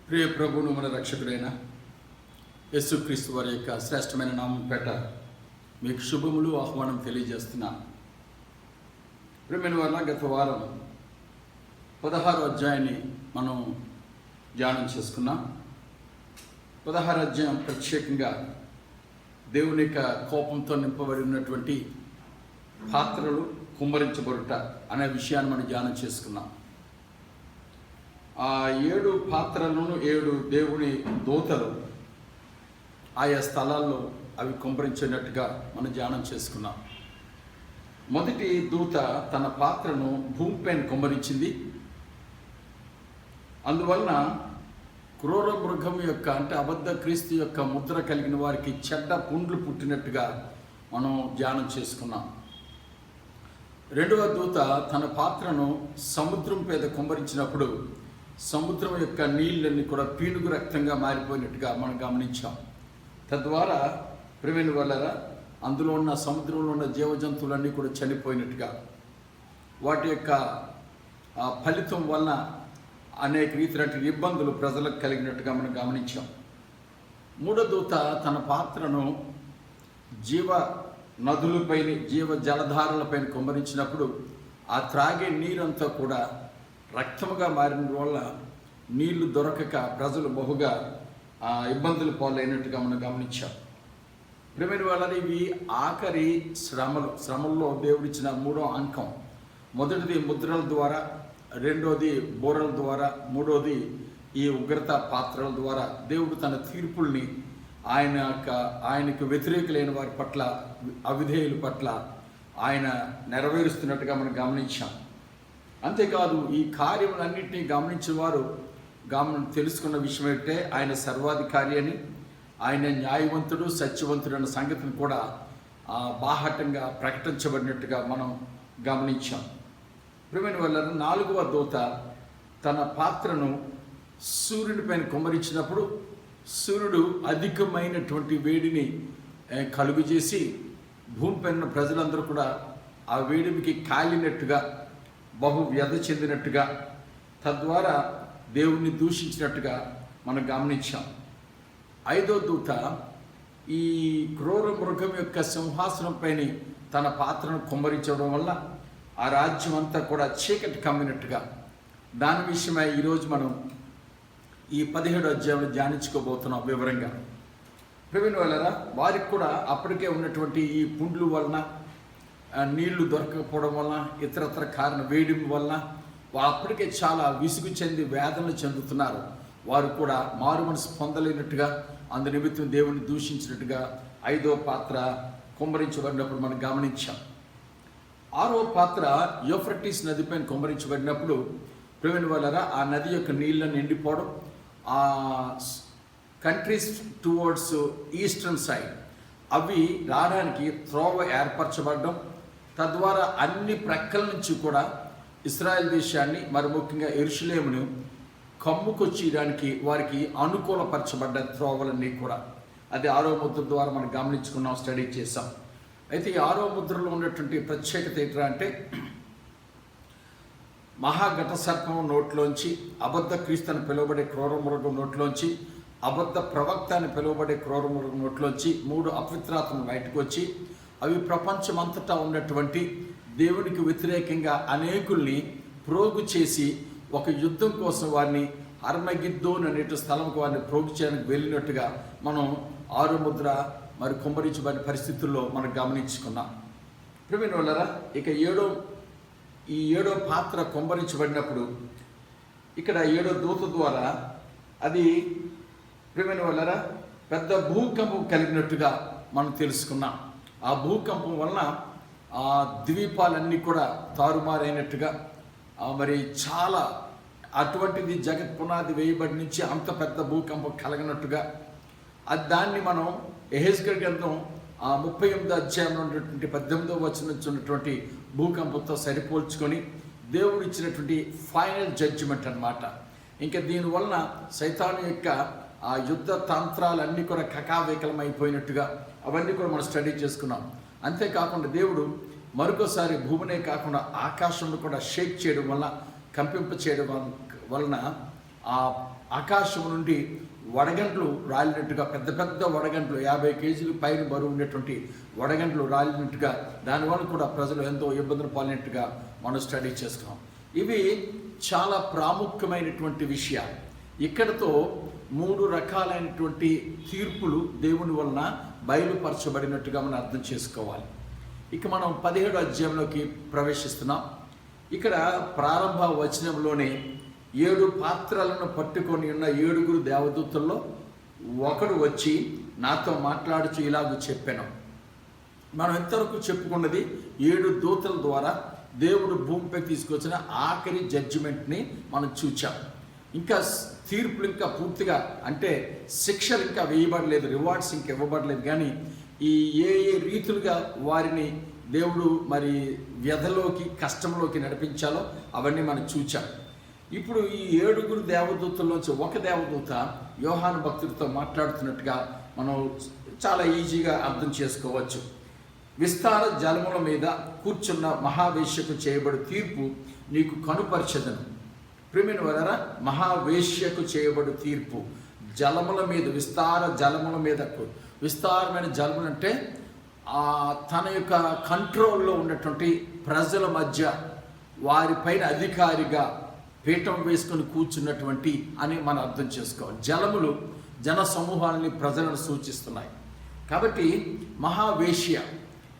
ప్రియ ప్రభువును మన రక్షకుడైన యేసుక్రీస్తు వారి యొక్క శ్రేష్టమైన నామం పేట మీకు శుభములు ఆహ్వానం తెలియజేస్తున్నాను. ప్రియమైన వల్ల గత వారం 16వ అధ్యాయాన్ని మనం ధ్యానం చేసుకున్నాం. 16వ అధ్యాయం ప్రత్యేకంగా దేవుని యొక్క కోపంతో నింపబడి ఉన్నటువంటి పాత్రలు కుమ్మరించబడుట అనే విషయాన్ని మనం ధ్యానం చేసుకున్నాం. ఆ 7 పాత్రలను 7 దేవుని దూతలు ఆయా స్థలాల్లో అవి కుమ్మరించినట్టుగా మనం ధ్యానం చేసుకున్నాం. మొదటి దూత తన పాత్రను భూమిపైన కుమ్మరించింది. అందువలన క్రూర మృగం యొక్క అంటే అబద్ధ క్రీస్తు యొక్క ముద్ర కలిగిన వారికి చెడ్డ పుండ్లు పుట్టినట్టుగా మనం ధ్యానం చేసుకున్నాం. రెండవ దూత తన పాత్రను సముద్రం మీద కుమ్మరించినప్పుడు సముద్రం యొక్క నీళ్ళన్నీ కూడా పీనుగు రక్తంగా మారిపోయినట్టుగా మనం గమనించాం. తద్వారా ప్రియమైన వాళ్ళరా అందులో ఉన్న సముద్రంలో ఉన్న జీవజంతువులన్నీ కూడా చనిపోయినట్టుగా, వాటి యొక్క ఫలితం వలన అనేక రీతిలంటి ఇబ్బందులు ప్రజలకు కలిగినట్టుగా మనం గమనించాం. మూడో దూత తన పాత్రను జీవ నదులపైన జీవ జలధారలపైన కుమ్మరించినప్పుడు ఆ త్రాగే నీరంతా కూడా రక్తముగా మారిన వల్ల నీళ్లు దొరకక ప్రజలు బహుగా ఇబ్బందులు పాలైనట్టుగా మనం గమనించాం. ప్రియమైన వాళ్ళని ఇవి ఆఖరి శ్రమల్లో దేవుడిచ్చిన 3వ అంకం. మొదటిది ముద్రల ద్వారా, రెండోది బోరల ద్వారా, మూడోది ఈ ఉగ్రత పాత్రల ద్వారా దేవుడు తన తీర్పుల్ని ఆయనకు వ్యతిరేకులైన వారి పట్ల, అవిధేయుల పట్ల ఆయన నెరవేరుస్తున్నట్టుగా మనం గమనించాం. అంతేకాదు ఈ కార్యములన్నింటినీ గమనించిన వారు తెలుసుకున్న విషయం ఏంటంటే ఆయన సర్వాధికారి అని, ఆయన న్యాయవంతుడు, సత్యవంతుడు అన్న సంగతిని కూడా బాహాటంగా ప్రకటించబడినట్టుగా మనం గమనించాం. ప్రియమైన వల్ల 4వ దూత తన పాత్రను సూర్యుని పైన కుమ్మరించినప్పుడు సూర్యుడు అధికమైనటువంటి వేడిని కలుగు చేసి భూమిపైన ప్రజలందరూ కూడా ఆ వేడిమికి కాలినట్టుగా, బహు వ్యధ చెందినట్టుగా, తద్వారా దేవుణ్ణి దూషించినట్టుగా మనం గమనించాం. 5వ దూత ఈ క్రూర మృగం యొక్క సింహాసనం పైన తన పాత్రను కుమ్మరించడం వల్ల ఆ రాజ్యం అంతా కూడా చీకటి కమ్మినట్టుగా, దాని విషయమై ఈరోజు మనం ఈ 17వ అధ్యాయంలో ధ్యానించుకోబోతున్నాం వివరంగా. ప్రవీణ్ వాళ్ళరా వారికి కూడా అప్పటికే ఉన్నటువంటి ఈ పుండ్లు వలన, నీళ్లు దొరకకపోవడం వలన, ఇతరత్ర కారణ వేడిమి వలన అప్పటికే చాలా విసుగు చెంది వేదనలు చెందుతున్నారు. వారు కూడా మారు మనసు పొందలేనట్టుగా, అందు నిమిత్తం దేవుని దూషించినట్టుగా 5వ పాత్ర కుమ్మరించబడినప్పుడు మనం గమనించాం. 6వ పాత్ర యూఫ్రటీస్ నదిపైన కుమ్మరించబడినప్పుడు ప్రియమైన వాళ్ళరా ఆ నది యొక్క నీళ్ళని ఎండిపోవడం, ఆ కంట్రీస్ టువర్డ్స్ ఈస్టర్న్ సైడ్ అవి రావడానికి త్రోవ ఏర్పరచబడడం, తద్వారా అన్ని ప్రక్కల నుంచి కూడా ఇశ్రాయేల్ దేశాన్ని, మరి ముఖ్యంగా యెరూషలేమును కమ్ముకొచ్చేయడానికి వారికి అనుకూలపరచబడ్డ త్రోవలన్నీ కూడా అది 6వ ముద్ర ద్వారా మనం గమనించుకున్నాం, స్టడీ చేసాం. అయితే ఈ 6వ ముద్రలో ఉన్నటువంటి ప్రత్యేకత ఏంటంటే అంటే మహాఘట సర్పం నోట్లోంచి, అబద్ధ క్రీస్తు అని పిలువబడే క్రూరమృగం నోట్లోంచి, అబద్ధ ప్రవక్త అని పిలువబడే క్రూరమృగం నోట్లోంచి 3 అపవిత్రాత్మలు బయటకు వచ్చి అవి ప్రపంచమంతటా ఉన్నటువంటి దేవునికి వ్యతిరేకంగా అనేకుల్ని ప్రోగు చేసి ఒక యుద్ధం కోసం వారిని అర్మగిద్దోన్ అనే స్థలంకు వారిని ప్రోగు చేయడానికి వెళ్ళినట్టుగా మనం 6వ ముద్ర మరి కుమ్మరించబడిన పరిస్థితుల్లో మనం గమనించుకున్నాం. ప్రియమైన వాళ్ళరా ఇక ఈ 7వ పాత్ర కుమ్మరించబడినప్పుడు ఇక్కడ 7వ దూత ద్వారా అది ప్రియమైన వాళ్ళరా పెద్ద భూకంపం కలిగినట్టుగా మనం తెలుసుకున్నాం. ఆ భూకంపం వలన ఆ ద్వీపాలన్నీ కూడా తారుమారైనట్టుగా, మరి చాలా అటువంటిది జగత్ పునాది వేయబడి నుంచి అంత పెద్ద భూకంపం కలగనట్టుగా, దాన్ని మనం యెహెజ్కేలు గ్రంథం 38వ అధ్యాయంలో ఉన్నటువంటి 18వ వచనం ఉన్నటువంటి భూకంపంతో సరిపోల్చుకొని దేవుడు ఇచ్చినటువంటి ఫైనల్ జడ్జిమెంట్ అన్నమాట. ఇంకా దీనివలన సైతాను యొక్క ఆ యుద్ధ తంత్రాలన్నీ కూడా కకావికలమైపోయినట్టుగా అవన్నీ కూడా మనం స్టడీ చేసుకున్నాం. అంతేకాకుండా దేవుడు మరొకసారి భూమినే కాకుండా ఆకాశంలో కూడా షేక్ చేయడం వల్ల, కంపింప చేయడం వలన ఆ ఆకాశం నుండి వడగండ్లు రాలినట్టుగా, పెద్ద పెద్ద వడగండ్లు 50 కేజీలు పైన బరువు ఉండేటువంటి వడగండ్లు రాలినట్టుగా, దానివల్ల కూడా ప్రజలు ఎంతో ఇబ్బందులు పాలినట్టుగా మనం స్టడీ చేసుకున్నాం. ఇవి చాలా ప్రాముఖ్యమైనటువంటి విషయాలు. ఇక్కడతో 3 రకాలైనటువంటి తీర్పులు దేవుని వలన బయలుపరచబడినట్టుగా మనం అర్థం చేసుకోవాలి. ఇక మనం 17వ అధ్యాయంలోకి ప్రవేశిస్తున్నాం. ఇక్కడ ప్రారంభ వచనంలోనే 7 పాత్రలను పట్టుకొని ఉన్న 7 దేవదూతల్లో ఒకడు వచ్చి నాతో మాట్లాడుచు ఇలాగ చెప్పాను. మనం ఇంతవరకు చెప్పుకున్నది 7 దూతల ద్వారా దేవుడు భూమిపై తీసుకొచ్చిన ఆఖరి జడ్జిమెంట్ని మనం చూచాం. ఇంకా తీర్పులు ఇంకా పూర్తిగా, అంటే శిక్షలు ఇంకా వేయబడలేదు, రివార్డ్స్ ఇంకా ఇవ్వబడలేదు. కానీ ఈ ఏ రీతులుగా వారిని దేవుడు మరి వ్యధలోకి, కష్టంలోకి నడిపించాలో అవన్నీ మనం చూచాం. ఇప్పుడు ఈ 7 దేవదూతల్లోంచి ఒక దేవదూత యోహాను భక్తుడితో మాట్లాడుతున్నట్టుగా మనం చాలా ఈజీగా అర్థం చేసుకోవచ్చు. విస్తార జలముల మీద కూర్చున్న మహావేశ్యకు చేయబడు తీర్పు నీకు కనుపరచదను. ప్రియమైన వారా, మహావేశ్యకు చేయబడు తీర్పు జలముల మీద, విస్తార జలముల మీద, విస్తారమైన జలములు అంటే తన యొక్క కంట్రోల్లో ఉన్నటువంటి ప్రజల మధ్య వారిపైన అధికారిగా పీఠం వేసుకొని కూర్చున్నటువంటి అని మనం అర్థం చేసుకోవాలి. జలములు జన సమూహాలని, ప్రజలను సూచిస్తున్నాయి. కాబట్టి మహావేశ్య,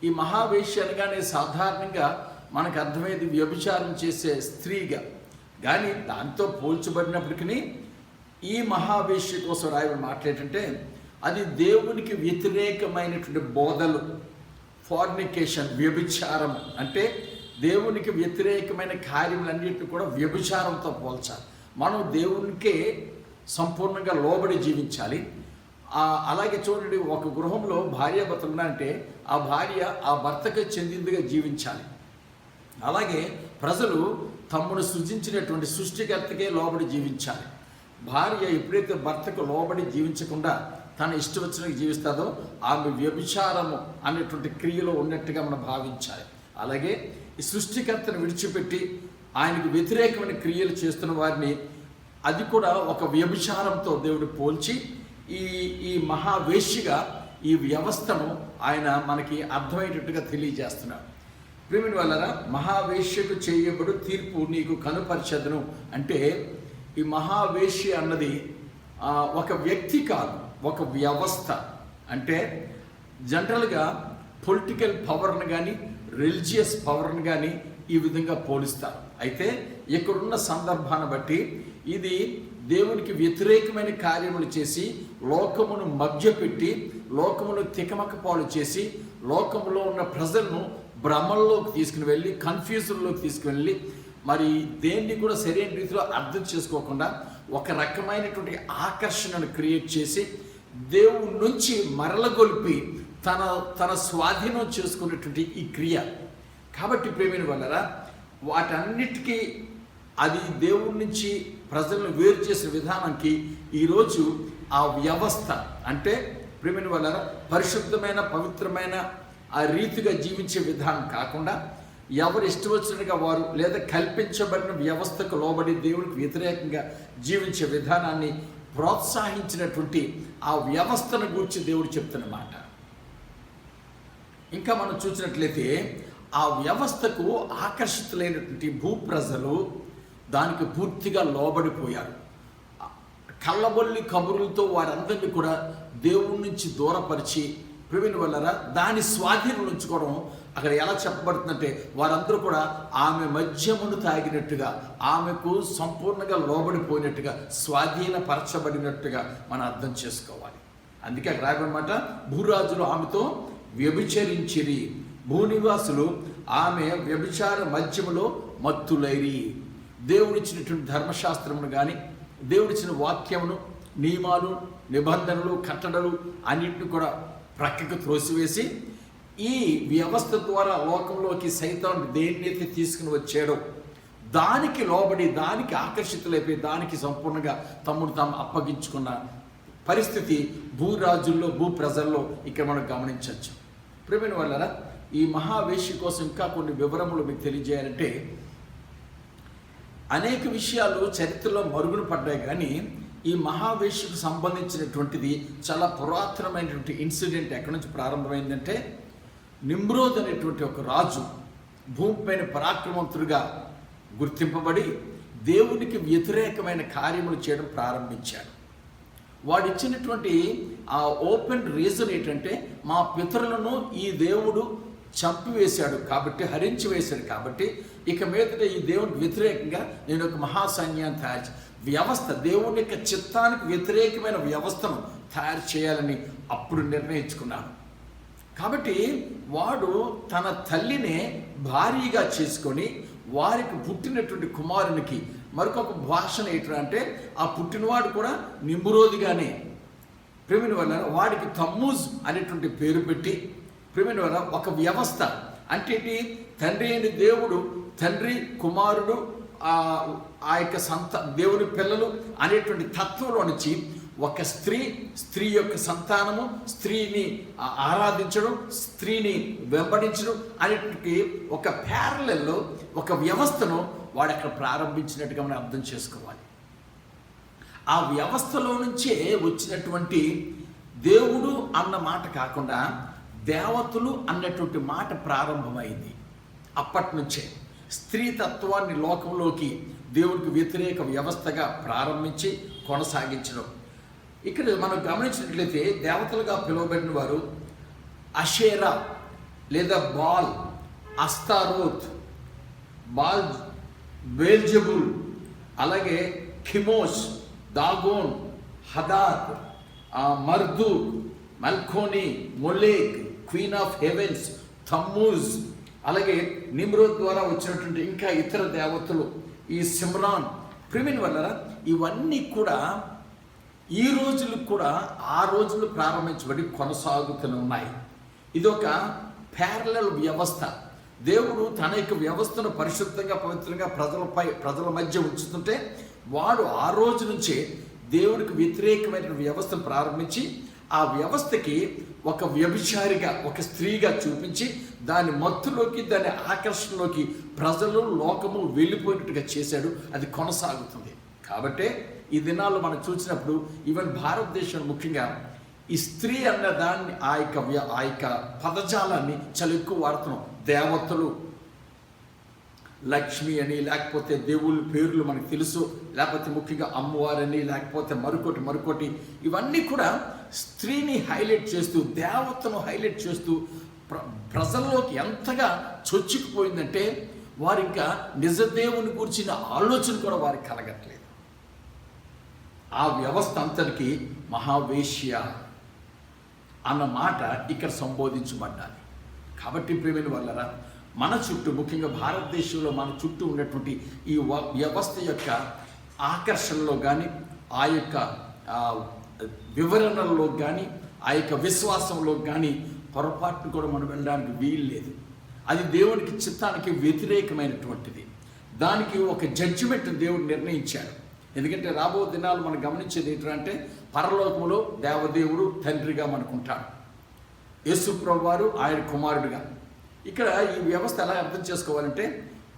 ఈ మహావేశ్య అనగానే సాధారణంగా మనకు అర్థమయ్యేది వ్యభిచారం చేసే స్త్రీగా, కానీ దాంతో పోల్చబడినప్పటికీ ఈ మహావేశ్య కోసం రాయబడిన మాట్లాడేటంటే అది దేవునికి వ్యతిరేకమైనటువంటి బోధలు, ఫార్నికేషన్, వ్యభిచారం అంటే దేవునికి వ్యతిరేకమైన కార్యములన్నింటినీ కూడా వ్యభిచారంతో పోల్చాలి. మనం దేవునికే సంపూర్ణంగా లోబడి జీవించాలి. అలాగే చూడండి, ఒక గృహంలో భార్యాభర్తలు ఉన్నారంటే ఆ భార్య ఆ భర్తకు చెందిందిగా జీవించాలి. అలాగే ప్రజలు తమ్మును సృజించినటువంటి సృష్టికర్తకే లోబడి జీవించాలి. భార్య ఎప్పుడైతే భర్తకు లోబడి జీవించకుండా తన ఇష్టం వచ్చినట్టు జీవిస్తుందో ఆమె వ్యభిచారము అనేటువంటి క్రియలో ఉన్నట్టుగా మనం భావించాలి. అలాగే ఈ సృష్టికర్తను విడిచిపెట్టి ఆయనకు వ్యతిరేకమైన క్రియలు చేస్తున్న వారిని అది కూడా ఒక వ్యభిచారంతో దేవుడు పోల్చి ఈ మహావేశ్యగా ఈ వ్యవస్థను ఆయన మనకి అర్థమయ్యేటట్టుగా తెలియజేస్తున్నాడు. ప్రియమైన వాళ్ళారా, మహావేశ్యకు చేయబడు తీర్పు నీకు కనుపరచదును అంటే ఈ మహావేశ్య అన్నది ఒక వ్యక్తి కాదు, ఒక వ్యవస్థ. అంటే జనరల్గా పొలిటికల్ పవర్ని కానీ రిలీజియస్ పవర్ని కానీ ఈ విధంగా పోలిస్తారు. అయితే ఇక్కడున్న సందర్భాన్ని బట్టి ఇది దేవునికి వ్యతిరేకమైన కార్యములు చేసి లోకమును మభ్యపెట్టి లోకమును తికమకపాలు చేసి లోకములో ఉన్న ప్రజలను భ్రమల్లోకి తీసుకుని వెళ్ళి కన్ఫ్యూజన్లోకి తీసుకువెళ్ళి మరి దేన్ని కూడా సరైన రీతిలో అర్థం చేసుకోకుండా ఒక రకమైనటువంటి ఆకర్షణను క్రియేట్ చేసి దేవుడి నుంచి మరలగొల్పి తన స్వాధీనం చేసుకునేటువంటి ఈ క్రియ. కాబట్టి ప్రియమైన వాళ్ళరా, వాటన్నిటికీ అది దేవుడి నుంచి ప్రజలను వేరు చేసిన విధానానికి ఈరోజు ఆ వ్యవస్థ అంటే ప్రియమైన వాళ్ళరా, పరిశుద్ధమైన పవిత్రమైన ఆ రీతిగా జీవించే విధానం కాకుండా ఎవరు ఇష్టం వచ్చినట్టుగా వారు లేదా కల్పించబడిన వ్యవస్థకు లోబడి దేవునికి వ్యతిరేకంగా జీవించే విధానాన్ని ప్రోత్సహించినటువంటి ఆ వ్యవస్థను గురించి దేవుడు చెప్తున్నమాట. ఇంకా మనం చూసినట్లయితే ఆ వ్యవస్థకు ఆకర్షితులైనటువంటి భూప్రజలు దానికి పూర్తిగా లోబడిపోయారు. కళ్ళబొల్లి కబురులతో వారందరినీ కూడా దేవుడి నుంచి దూరపరిచి ప్రియమైన వాళ్ళరా దాని స్వాధీనం ఉంచుకోవడం. అక్కడ ఎలా చెప్పబడుతుందంటే వారందరూ కూడా ఆమె మద్యమును తాగినట్టుగా, ఆమెకు సంపూర్ణంగా లోబడిపోయినట్టుగా, స్వాధీనపరచబడినట్టుగా మనం అర్థం చేసుకోవాలి. అందుకే అక్కడ రాయబడినమాట, భూరాజులు ఆమెతో వ్యభిచరించిరి, భూనివాసులు ఆమె వ్యభిచార మద్యములో మత్తులైరి. దేవుడిచ్చినటువంటి ధర్మశాస్త్రమును కానీ దేవుడిచ్చిన వాక్యమును, నియమాలు, నిబంధనలు, కట్టడలు అన్నింటిని కూడా ప్రక్కకు త్రోసివేసి ఈ వ్యవస్థ ద్వారా లోకంలోకి సైతాను దేన్నైతే తీసుకుని వచ్చాడో దానికి లోబడి, దానికి ఆకర్షితులైపోయి, దానికి సంపూర్ణంగా తమ్ముడు తాము అప్పగించుకున్న పరిస్థితి భూరాజుల్లో, భూ ప్రజల్లో ఇక్కడ మనం గమనించవచ్చు. ప్రియమైన వాళ్ళరా, ఈ మహావేశ్య కోసం ఇంకా కొన్ని వివరములు మీకు తెలియజేయాలంటే అనేక విషయాలు చరిత్రలో మరుగున పడ్డాయి, కానీ ఈ మహావేశ్యకు సంబంధించినటువంటిది చాలా పురాతనమైనటువంటి ఇన్సిడెంట్ ఎక్కడి నుంచి ప్రారంభమైందంటే, నిమ్రోద్ అనేటువంటి ఒక రాజు భూమిపైన పరాక్రమవంతుడిగా గుర్తింపబడి దేవునికి వ్యతిరేకమైన కార్యములు చేయడం ప్రారంభించాడు. వాడిచ్చినటువంటి ఆ ఓపెన్ రీజన్ ఏంటంటే, మా పితరులను ఈ దేవుడు చంపివేశాడు కాబట్టి, హరించి వేశాడు కాబట్టి, ఇక మీదట ఈ దేవునికి వ్యతిరేకంగా నేను ఒక మహాసైన్యాన్ని తయారు వ్యవస్థ, దేవుని యొక్క చిత్తానికి వ్యతిరేకమైన వ్యవస్థను తయారు చేయాలని అప్పుడు నిర్ణయించుకున్నాను. కాబట్టి వాడు తన తల్లినే భారీగా చేసుకొని వారికి పుట్టినటువంటి కుమారునికి మరొక భాషను ఏంటంటే, ఆ పుట్టినవాడు కూడా నిమ్రోదిగానే ప్రేమిన వల్ల వాడికి తమ్మూజ్ అనేటువంటి పేరు పెట్టి, ప్రేమిన వల్ల ఒక వ్యవస్థ అంటే తండ్రి అయిన దేవుడు, తండ్రి కుమారుడు, ఆ యొక్క దేవుని పిల్లలు అనేటువంటి తత్వంలో నుంచి ఒక స్త్రీ యొక్క సంతానము, స్త్రీని ఆరాధించడం, స్త్రీని వెంబడించడం అనేటువంటి ఒక ప్యారలల్లో ఒక వ్యవస్థను వాడు అక్కడ ప్రారంభించినట్టుగా మనం అర్థం చేసుకోవాలి. ఆ వ్యవస్థలో నుంచే వచ్చినటువంటి దేవుడు అన్న మాట కాకుండా దేవతలు అన్నటువంటి మాట ప్రారంభమైంది. అప్పటి నుంచే స్త్రీ తత్వాన్ని లోకంలోకి దేవుడికి వ్యతిరేక వ్యవస్థగా ప్రారంభించి కొనసాగించడం. ఇక్కడ మనం గమనించినట్లయితే దేవతలుగా పిలువబడిన వారు అషేరా లేదా బాల్, అస్తారోత్, బాల్ బెల్జెబుల్, అలాగే ఖిమోష్, దాగోన్, హదాద్, మర్దు, మల్కోని, మొలేక్, క్వీన్ ఆఫ్ హెవెన్స్, తమ్మూజ్, అలాగే నిమ్రోద్ ద్వారా వచ్చినటువంటి ఇంకా ఇతర దేవతలు, ఈ సిమ్రాన్, ప్రిమిన్ వల్ల ఇవన్నీ కూడా ఈ రోజులు కూడా ఆ రోజులు ప్రారంభించబడి కొనసాగుతూనే ఉన్నాయి. ఇదొక ప్యారలల్ వ్యవస్థ. దేవుడు తన యొక్క వ్యవస్థను పరిశుద్ధంగా పవిత్రంగా ప్రజల మధ్య ఉంచుతుంటే, వాడు ఆ రోజు నుంచే దేవుడికి వ్యతిరేకమైన వ్యవస్థను ప్రారంభించి ఆ వ్యవస్థకి ఒక వ్యభిచారిగా, ఒక స్త్రీగా చూపించి దాని మత్తులోకి, దాని ఆకర్షణలోకి ప్రజలు, లోకము వెళ్ళిపోయినట్టుగా చేశాడు. అది కొనసాగుతుంది. కాబట్టే ఈ దినాల్లో మనం చూసినప్పుడు ఈవెన్ భారతదేశం ముఖ్యంగా ఈ స్త్రీ అన్న దాన్ని ఆ యొక్క పదజాలాన్ని చాలా ఎక్కువ వాడుతున్నాం. దేవతలు, లక్ష్మి అని, లేకపోతే దేవుళ్ళ పేర్లు మనకు తెలుసు, లేకపోతే ముఖ్యంగా అమ్మవారని, లేకపోతే మరొకటి ఇవన్నీ కూడా స్త్రీని హైలైట్ చేస్తూ, దేవతను హైలైట్ చేస్తూ ప్రజల్లోకి ఎంతగా చొచ్చుకుపోయిందంటే వారు ఇంకా నిజదేవుని గురించిన ఆలోచన కూడా వారికి కలగట్లేదు. ఆ వ్యవస్థ అంతటికి మహావేశ్య అన్న మాట ఇక్కడ సంబోధించబడ్డాలి. కాబట్టి ప్రేమిని వల్లరా మన చుట్టూ, ముఖ్యంగా భారతదేశంలో మన చుట్టూ ఉన్నటువంటి ఈ వ్యవస్థ యొక్క ఆకర్షణలో కానీ, ఆ యొక్క వివరణలో కానీ, ఆ యొక్క విశ్వాసంలో కానీ పొరపాటును కూడా మనం వెళ్ళడానికి వీలు లేదు. అది దేవునికి చిత్తానికి వ్యతిరేకమైనటువంటిది. దానికి ఒక జడ్జిమెంట్ దేవుడు నిర్ణయించాడు. ఎందుకంటే రాబో దినాలు మనం గమనించేది ఏంటంటే, పరలోకములో దేవదేవుడు తండ్రిగా మనకుంటాడు, యేసుప్రభువు వారు ఆయన కుమారుడిగా. ఇక్కడ ఈ వ్యవస్థ ఎలా అర్థం చేసుకోవాలంటే,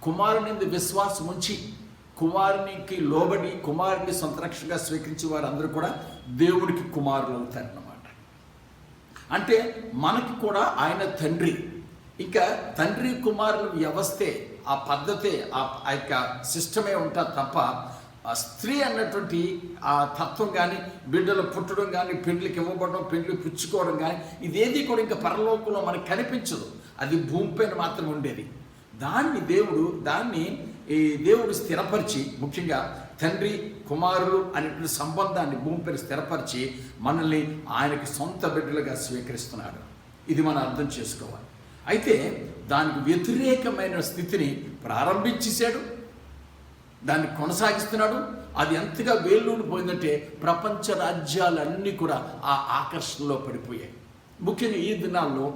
కుమారుని విశ్వాసం ఉంచి కుమారునికి లోబడి కుమారుని సొంత రక్షణగా స్వీకరించే వారు అందరూ కూడా దేవునికి కుమారులు అవుతారన్నమాట. అంటే మనకి కూడా ఆయన తండ్రి. ఇంకా తండ్రి కుమారుల వ్యవస్థే, ఆ పద్ధతే, ఆ యొక్క సిస్టమే ఉంటుంది తప్ప స్త్రీ అన్నటువంటి ఆ తత్వం కానీ, బిడ్డలు పుట్టడం కానీ, పెండ్లికి ఇవ్వబడడం, పెండ్లు పుచ్చుకోవడం కానీ, ఇదేది కూడా ఇంకా పరలోకంలో మనకు కనిపించదు. అది భూమిపైన మాత్రమే ఉండేది. దాన్ని దేవుడు స్థిరపరిచి, ముఖ్యంగా తండ్రి కుమారులు అనేటువంటి సంబంధాన్ని భూమిపైన స్థిరపరిచి మనల్ని ఆయనకి సొంత బిడ్డలుగా స్వీకరిస్తున్నాడు. ఇది మనం అర్థం చేసుకోవాలి. అయితే దానికి వ్యతిరేకమైన స్థితిని ప్రారంభించేశాడు, దాన్ని కొనసాగిస్తున్నాడు. అది ఎంతగా వేళ్ళూనిపోయిందంటే ప్రపంచ రాజ్యాలన్నీ కూడా ఆ ఆకర్షణలో పడిపోయాయి. ముఖ్యంగా ఈ దినాల్లో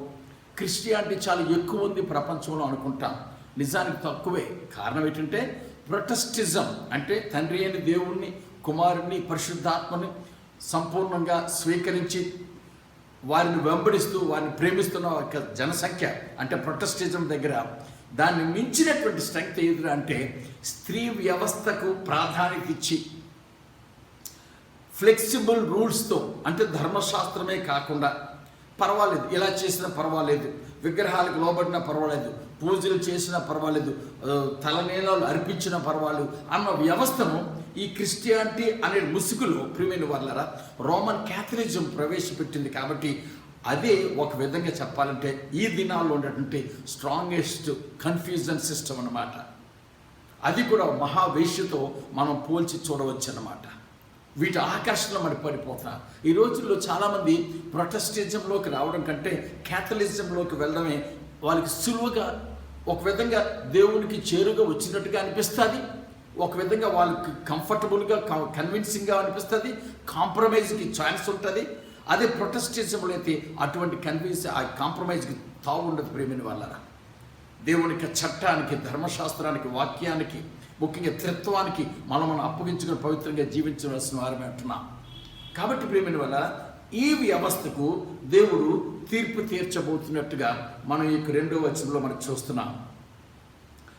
క్రిస్టియానిటీ చాలా ఎక్కువ ఉంది ప్రపంచంలో అనుకుంటాం. నిజానికి తక్కువే. కారణం ఏంటంటే ప్రొటెస్టిజం అంటే తండ్రి అయిన దేవుణ్ణి, కుమారుణ్ణి, పరిశుద్ధాత్మని సంపూర్ణంగా స్వీకరించి వారిని వెంబడిస్తూ వారిని ప్రేమిస్తున్న ఒక జనసంఖ్య అంటే ప్రొటెస్టిజం దగ్గర దాన్ని మించినటువంటి స్ట్రెంగ్త్ ఏది అంటే స్త్రీ వ్యవస్థకు ప్రాధాన్యత ఇచ్చి ఫ్లెక్సిబుల్ రూల్స్తో, అంటే ధర్మశాస్త్రమే కాకుండా పర్వాలేదు, ఇలా చేసినా పర్వాలేదు, విగ్రహాలకు లోబడినా పర్వాలేదు, పూజలు చేసినా పర్వాలేదు, తలనీలాలు అర్పించినా పర్వాలేదు అన్న వ్యవస్థను ఈ క్రిస్టియానిటీ అనే ముసుగులో ప్రియమైన వాళ్ళరా రోమన్ క్యాథలిజం ప్రవేశపెట్టింది. కాబట్టి అదే ఒక విధంగా చెప్పాలంటే ఈ దినాల్లో ఉన్నటువంటి స్ట్రాంగెస్ట్ కన్ఫ్యూజన్ సిస్టమ్ అన్నమాట. అది కూడా మహావేశ్యతో మనం పోల్చి చూడవచ్చు అన్నమాట. వీటి ఆకర్షణలో మరి పడిపోతున్నారు. ఈ రోజుల్లో చాలామంది ప్రొటెస్టెంటిజంలోకి రావడం కంటే క్యాథలిజంలోకి వెళ్ళడమే వాళ్ళకి సులువుగా, ఒక విధంగా దేవునికి చేరుగా వచ్చినట్టుగా అనిపిస్తుంది, ఒక విధంగా వాళ్ళకి కంఫర్టబుల్గా కన్విన్సింగ్గా అనిపిస్తుంది, కాంప్రమైజ్కి ఛాన్స్ ఉంటుంది. అదే ప్రొటెస్టెంటిజంలో అయితే అటువంటి ఆ కాంప్రమైజ్కి తావు ఉండదు. ప్రేమిని వాళ్ళరా దేవునికి, చట్టానికి, ధర్మశాస్త్రానికి, వాక్యానికి, ముఖ్యంగా త్రిత్వానికి మనం అప్పగించుకుని పవిత్రంగా జీవించవలసిన వారమే అంటున్నాం. కాబట్టి ప్రేమిని వల్ల ఈ వ్యవస్థకు దేవుడు తీర్పు తీర్చబోతున్నట్టుగా మనం ఈ 2వ వచనంలో మనం చూస్తున్నాం.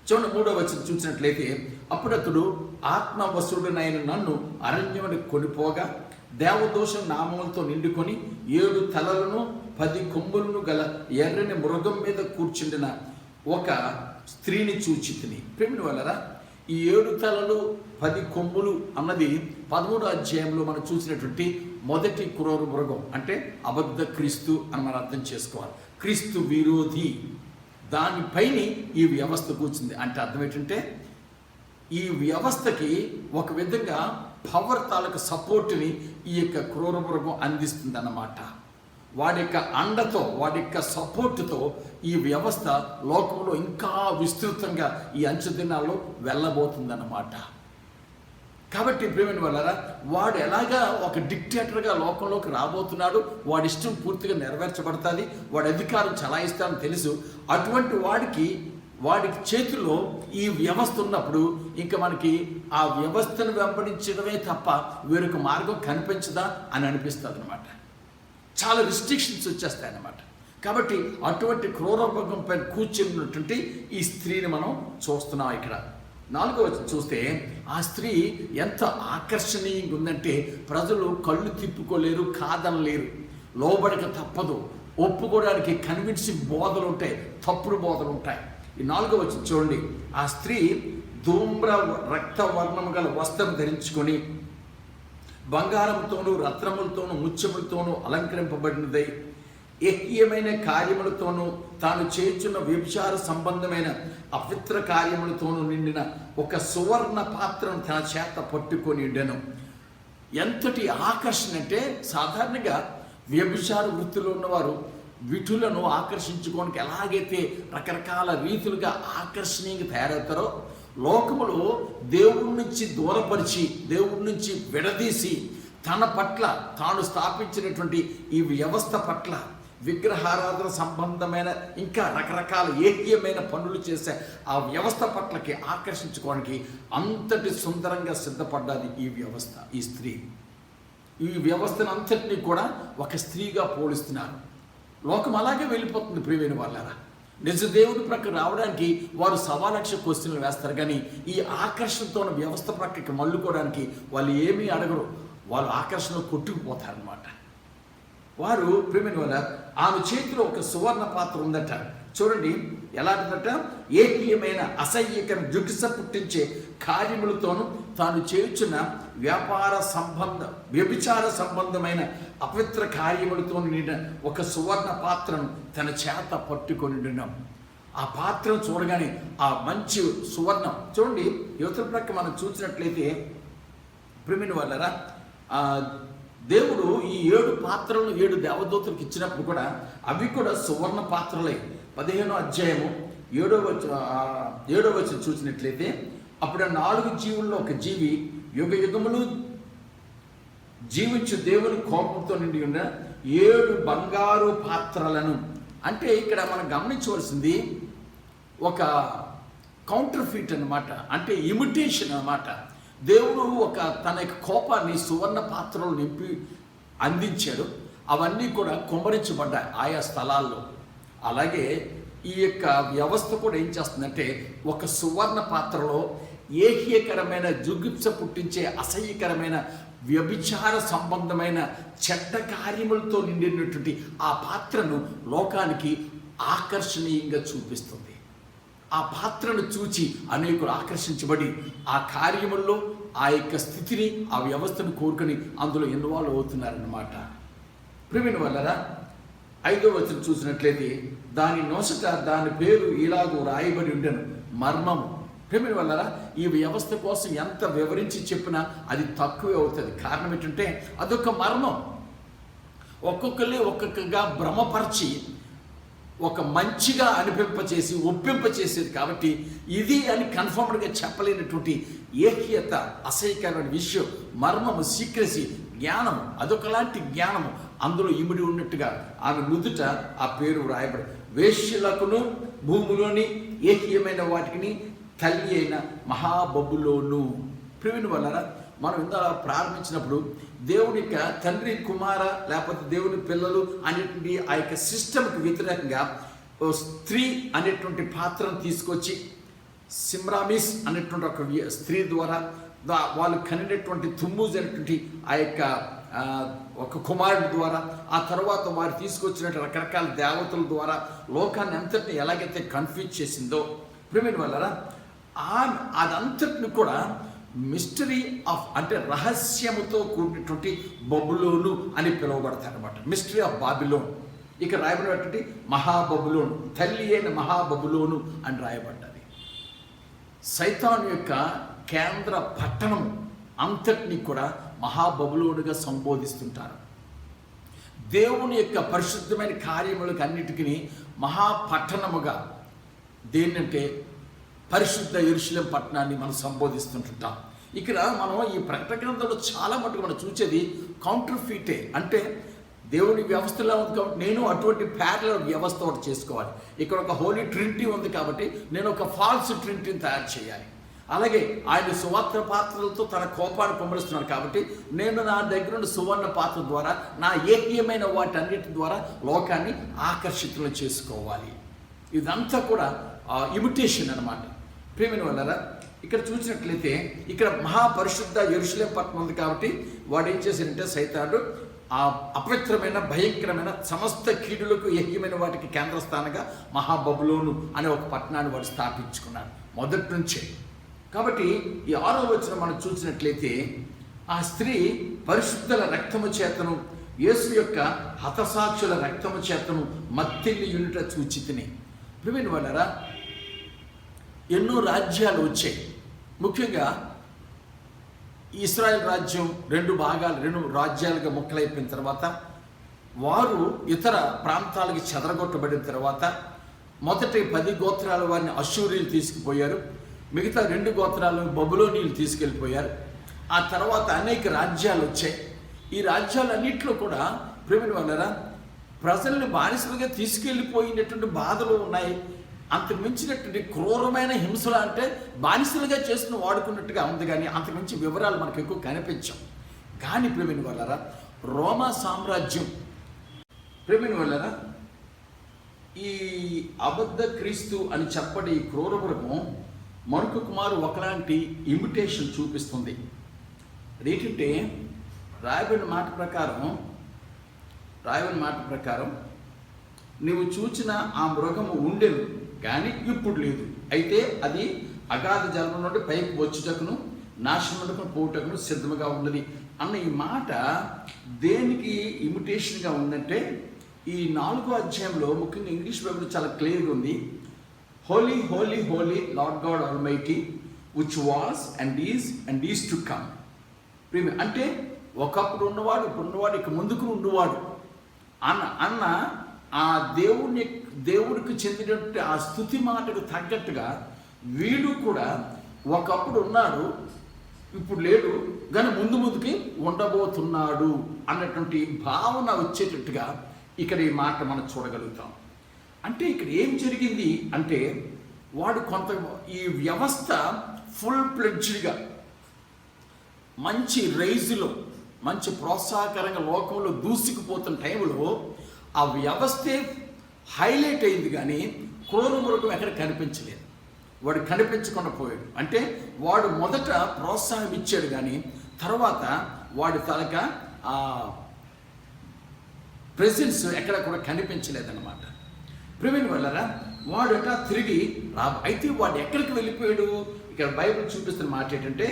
చూడండి, 3వ వచనం చూసినట్లయితే, అప్పుడు అతడు ఆత్మవశుడనైన నన్ను అరణ్యముని కొనిపోగా దేవదోషం నామములతో నిండుకొని 7 తలలను 10 కొమ్ములను గల ఎర్రని మృగం మీద కూర్చుండిన ఒక స్త్రీని చూచితిని. ప్రేమిని వల్లరా ఈ 7 తలలు 10 కొమ్ములు అన్నది 13వ అధ్యాయంలో మనం చూసినటువంటి మొదటి క్రూర మృగం, అంటే అబద్ధ క్రీస్తు అని మనం అర్థం చేసుకోవాలి. క్రీస్తు విరోధి, దానిపైన ఈ వ్యవస్థ కూర్చుంది. అంటే అర్థం ఏంటంటే ఈ వ్యవస్థకి ఒక విధంగా పవర్ తాలూకు సపోర్ట్ని ఈ యొక్క క్రూర మృగం అందిస్తుంది అన్నమాట. వాడి యొక్క అండతో, వాడి యొక్క సపోర్టుతో ఈ వ్యవస్థ లోకంలో ఇంకా విస్తృతంగా ఈ అంచె దినాల్లో వెళ్ళబోతుందన్నమాట. కాబట్టి ప్రేమిని వాళ్ళరా వాడు ఎలాగా ఒక డిక్టేటర్గా లోకంలోకి రాబోతున్నాడు, వాడి ఇష్టం పూర్తిగా నెరవేర్చబడుతుంది, వాడి అధికారం చలాయిస్తాడని తెలుసు. అటువంటి వాడికి చేతిలో ఈ వ్యవస్థ ఉన్నప్పుడు ఇంకా మనకి ఆ వ్యవస్థను వెంబడించడమే తప్ప వేరొక మార్గం కనిపించదా అని అనిపిస్తుంది అనమాట. చాలా రిస్ట్రిక్షన్స్ వచ్చేస్తాయన్నమాట. కాబట్టి అటువంటి క్రూరమృగం పైన కూర్చున్నటువంటి ఈ స్త్రీని మనం చూస్తున్నాం. ఇక్కడ 4వ వచనం చూస్తే ఆ స్త్రీ ఎంత ఆకర్షణీయంగా ఉందంటే ప్రజలు కళ్ళు తిప్పుకోలేరు, కాదనలేరు, లోబడిక తప్పదు, ఒప్పుకోవడానికి కన్విన్సింగ్ బోధలు ఉంటాయి, తప్పుడు బోధలు ఉంటాయి. ఈ 4వ వచనం చూడండి, ఆ స్త్రీ ధూమ్ర రక్త వర్ణము గల వస్త్రం ధరించుకొని బంగారంతోనూ రత్నములతోనూ ముత్యములతోనూ అలంకరింపబడినదై ఏకీయమైన కార్యములతోనూ తాను చేయుచున్న వ్యభిచార సంబంధమైన అపవిత్ర కార్యములతోనూ నిండిన ఒక సువర్ణ పాత్రను తన చేత పట్టుకొని ఉండెను. ఎంతటి ఆకర్షణ అంటే, సాధారణంగా వ్యభిచార వృత్తిలో ఉన్నవారు విటులను ఆకర్షించుకోవడానికి ఎలాగైతే రకరకాల రీతులుగా ఆకర్షణీయంగా తయారవుతారో, లోకములో దేవుడి నుంచి దూరపరిచి, దేవుడి నుంచి విడదీసి తన పట్ల తాను స్థాపించినటువంటి ఈ వ్యవస్థ పట్ల విగ్రహారాధన సంబంధమైన ఇంకా రకరకాల ఏకీయమైన పనులు చేసే ఆ వ్యవస్థ పట్లకి ఆకర్షించుకోవడానికి అంతటి సుందరంగా సిద్ధపడ్డది ఈ వ్యవస్థ, ఈ స్త్రీ. ఈ వ్యవస్థను అంతటినీ కూడా ఒక స్త్రీగా పోలుస్తున్నారు. లోకం అలాగే వెళ్ళిపోతుంది ప్రియమైన వాళ్ళారా. నిజ దేవుడి ప్రక్కన రావడానికి వారు 1,000,000 క్వశ్చన్లు వేస్తారు, కానీ ఈ ఆకర్షణతో ఉన్న వ్యవస్థ ప్రక్కకి మళ్ళుకోవడానికి వాళ్ళు ఏమీ అడగరు. వాళ్ళు ఆకర్షణలో కొట్టుకుపోతారనమాట. వారు ప్రేమిని వల్ల ఆమె చేతిలో ఒక సువర్ణ పాత్ర ఉందట. చూడండి ఎలాంటిదట, ఏకీయమైన అసహ్యకర జుగుస పుట్టించే కార్యములతోనూ తాను చేయుచున్న వ్యభిచార సంబంధమైన అపవిత్ర కార్యములతో నిండిన ఒక సువర్ణ పాత్రను తన చేత పట్టుకొని ఉన్నాం. ఆ పాత్రను చూడగానే ఆ మంచి సువర్ణం చూడండి, యువతల ప్రక్క మనం చూసినట్లయితే ప్రేమిని వాళ్ళరా దేవుడు ఈ 7 పాత్రలను 7 దేవదూతలకు ఇచ్చినప్పుడు కూడా అవి కూడా సువర్ణ పాత్రలే. 15వ అధ్యాయము 7వ వచనం చూసినట్లయితే, అప్పుడు 4 జీవుల్లో ఒక జీవి యుగ యుగములు జీవించు దేవుని కోపంతో నిండి ఉన్న 7 బంగారు పాత్రలను. అంటే ఇక్కడ మనం గమనించవలసింది ఒక కౌంటర్ ఫీట్ అన్నమాట, అంటే ఇమిటేషన్ అన్నమాట. దేవుడు తన యొక్క కోపాన్ని సువర్ణ పాత్రలు నింపి అందించాడు. అవన్నీ కూడా కుమ్మరించబడ్డాయి ఆయా స్థలాల్లో. అలాగే ఈ యొక్క వ్యవస్థ కూడా ఏం చేస్తుందంటే ఒక సువర్ణ పాత్రలో ఏహ్యకరమైన జుగుప్స పుట్టించే అసహ్యకరమైన వ్యభిచార సంబంధమైన చెడ్డ కార్యములతో నిండినటువంటి ఆ పాత్రను లోకానికి ఆకర్షణీయంగా చూపిస్తుంది. ఆ పాత్రను చూచి అనేకులు ఆకర్షించబడి ఆ కార్యముల్లో ఆ యొక్క స్థితిని, ఆ వ్యవస్థను కోరుకొని అందులో ఇన్వాల్వ్ అవుతున్నారన్నమాట. ప్రియమైన వాళ్ళరా, 5వ వచనం చూసినట్లయితే దాని నొసట దాని పేరు ఇలాగూ రాయబడి ఉండెను, మర్మము. ప్రియమైన వాళ్ళరా, ఈ వ్యవస్థ కోసం ఎంత వివరించి చెప్పినా అది తక్కువే అవుతుంది. కారణం ఏంటంటే అదొక మర్మం. ఒక్కొక్కరిని ఒక్కొక్కగా భ్రమపరిచి ఒక మంచిగా అనిపింపచేసి ఒప్పింపచేసేది కాబట్టి ఇది అని కన్ఫర్మ్డ్గా చెప్పలేనటువంటి ఏహ్యత, అసహ్యకరమైన విషయం, మర్మము, సీక్రెసీ, జ్ఞానము, అదొకలాంటి జ్ఞానము అందులో ఇమిడి ఉన్నట్టుగా ఆమె నుదుట ఆ పేరు వ్రాయబడి, వేశ్యలకును భూమిలోని ఏహ్యమైన వాటికి తల్లి అయిన మహాబబులోను. ప్రియమైన వాళ్ళరా, మనం ఇంత ప్రారంభించినప్పుడు దేవుని యొక్క తండ్రి, కుమార లేకపోతే దేవుని పిల్లలు అనేటువంటి ఆ యొక్క సిస్టమ్కి వ్యతిరేకంగా స్త్రీ అనేటువంటి పాత్రను తీసుకొచ్చి సిమ్రామిస్ అనేటువంటి ఒక స్త్రీ ద్వారా వాళ్ళు కనినటువంటి తుమ్మూజ్ అనేటువంటి ఆ యొక్క ఒక కుమారుడి ద్వారా, ఆ తర్వాత వారు తీసుకొచ్చినటువంటి రకరకాల దేవతల ద్వారా లోకాన్ని అంతటిని ఎలాగైతే కన్ఫ్యూజ్ చేసిందో, ప్రియమైన వాళ్ళరా, అదంతటిని కూడా మిస్టరీ ఆఫ్ అంటే రహస్యముతో కూడినటువంటి బబులోను అని పిలువబడతారు అనమాట. Mystery of Babylon. ఇక రాయబడినటువంటి మహాబబులోను, తల్లి అయిన మహాబబులోను అని రాయబడ్డది. సైతాను యొక్క కేంద్ర పట్టణం అంతటినీ కూడా మహాబబులోనుగా సంబోధిస్తుంటారు. దేవుని యొక్క పరిశుద్ధమైన కార్యములకు అన్నిటికీ మహాపట్టణముగా దేన్నంటే పరిశుద్ధ యెరూషలేము పట్టణాన్ని మనం సంబోధిస్తుంటుంటాం. ఇక్కడ మనం ఈ ప్రకటన గ్రంథంలో చాలా మటుకు మనం చూసేది కౌంటర్ఫీటే. అంటే దేవుని వ్యవస్థలో ఉంది కాబట్టి నేను అటువంటి ప్యారలల్ వ్యవస్థ ఒకటి చేసుకోవాలి. ఇక్కడ ఒక హోలీ ట్రినిటీ ఉంది కాబట్టి నేను ఒక ఫాల్స్ ట్రినిటీని తయారు చేయాలి. అలాగే ఆయన సువార్త పాత్రలతో తన కోపాన్ని కుమ్మరిస్తున్నాడు కాబట్టి నేను నా దగ్గర ఉన్న సువర్ణ పాత్ర ద్వారా నా ఏకీయమైన వాటన్నిటి ద్వారా లోకాన్ని ఆకర్షితులు చేసుకోవాలి. ఇదంతా కూడా ఇమిటేషన్ అన్నమాట. ప్రియమైన వాళ్ళరా, ఇక్కడ చూసినట్లయితే ఇక్కడ మహాపరిశుద్ధ యెరూషలేము పట్టణం ఉంది కాబట్టి వాడు ఏం చేశాడంటే సైతానుడు ఆ అపవిత్రమైన భయంకరమైన సమస్త కీడులకు ఏకీయమైన వాటికి కేంద్రస్థానంగా మహాబబులోను అనే ఒక పట్టణాన్ని వాడు స్థాపించుకున్నాడు మొదటి నుంచే. కాబట్టి ఈ 6వ వచనం మనం చూసినట్లయితే ఆ స్త్రీ పరిశుద్ధుల రక్తము చేతను యేసు యొక్క హతసాక్షుల రక్తము చేతను మత్తిల్లి యూనిట చూచితిని. ప్రియమైన వాళ్ళరా, ఎన్నో రాజ్యాలు వచ్చాయి. ముఖ్యంగా ఇశ్రాయేల్ రాజ్యం 2 రాజ్యాలుగా ముక్కలైపోయిన తర్వాత వారు ఇతర ప్రాంతాలకి చెదరగొట్టబడిన తర్వాత మొదటి 10 గోత్రాల వారిని అష్షూరీయులు తీసుకుపోయారు. మిగతా 2 గోత్రాలను బబులోనీయులు తీసుకెళ్ళిపోయారు. ఆ తర్వాత అనేక రాజ్యాలు వచ్చాయి. ఈ రాజ్యాలన్నింటిలో కూడా ప్రియమైన వాళ్ళరా ప్రజల్ని బానిసలుగా తీసుకెళ్ళిపోయినటువంటి బాధలు ఉన్నాయి. అంతకు మించినటువంటి క్రూరమైన హింసలు అంటే బానిసలుగా చేసుకుని వాడుకున్నట్టుగా ఉంది, కానీ అంతకుమించి వివరాలు మనకు ఎక్కువ కనిపించం. కానీ ప్రియమైన వాళ్ళరా, రోమా సామ్రాజ్యం ప్రియమైన వాళ్ళరా, ఈ అబద్ధ క్రీస్తు అని చెప్పడి క్రూరమృగం మరొక కుమారు ఒకలాంటి ఇమిటేషన్ చూపిస్తుంది. అదేంటంటే రాయబడిన మాట ప్రకారం నువ్వు చూచిన ఆ మృగము ఉండెను కానీ ఇప్పుడు లేదు, అయితే అది అగాధ జలం నుండి పైకి వచ్చుటకును నాశనమునకు పోవుటకును సిద్ధముగా ఉన్నది అన్న ఈ మాట దేనికి ఇమిటేషన్గా ఉందంటే ఈ 4వ అధ్యాయంలో ముఖ్యంగా ఇంగ్లీష్ బైబిల్ చాలా క్లియర్గా ఉంది. Holy holy holy Lord God Almighty which was and is to come. అంటే ఒకప్పుడు ఉన్నవాడు, ఇప్పుడు ఉన్నవాడు, ఇక ముందుకు ఉన్నవాడు అన్న ఆ దేవుడికి చెందినట్టు ఆ స్తుతి మాటకు తగ్గట్టుగా వీడు కూడా ఒకప్పుడు ఉన్నాడు, ఇప్పుడు లేడు, కానీ ముందుకి ఉండబోతున్నాడు అన్నటువంటి భావన వచ్చేటట్టుగా ఇక్కడ ఈ మాట మనం చూడగలుగుతాం. అంటే ఇక్కడ ఏం జరిగింది అంటే వాడు ఈ వ్యవస్థ ఫుల్ ప్లెడ్జ్డ్గా మంచి రైజులో మంచి ప్రోత్సాహకరంగా లోకంలో దూసుకుపోతున్న టైంలో ఆ వ్యవస్థే హైలైట్ అయింది, కానీ క్రూర మృగం ఎక్కడ కనిపించలేదు. వాడు కనిపించకుండా పోయాడు. అంటే వాడు మొదట ప్రోత్సాహం ఇచ్చాడు, కానీ తర్వాత వాడి తలక ప్రెజెన్స్ ఎక్కడ కూడా కనిపించలేదన్నమాట. ప్రియుని వల్లరా వాడట తిరిగి అయితే వాడు ఎక్కడికి వెళ్ళిపోయాడు? ఇక్కడ బైబిల్ చూపిస్తున్న మాట ఏంటంటే,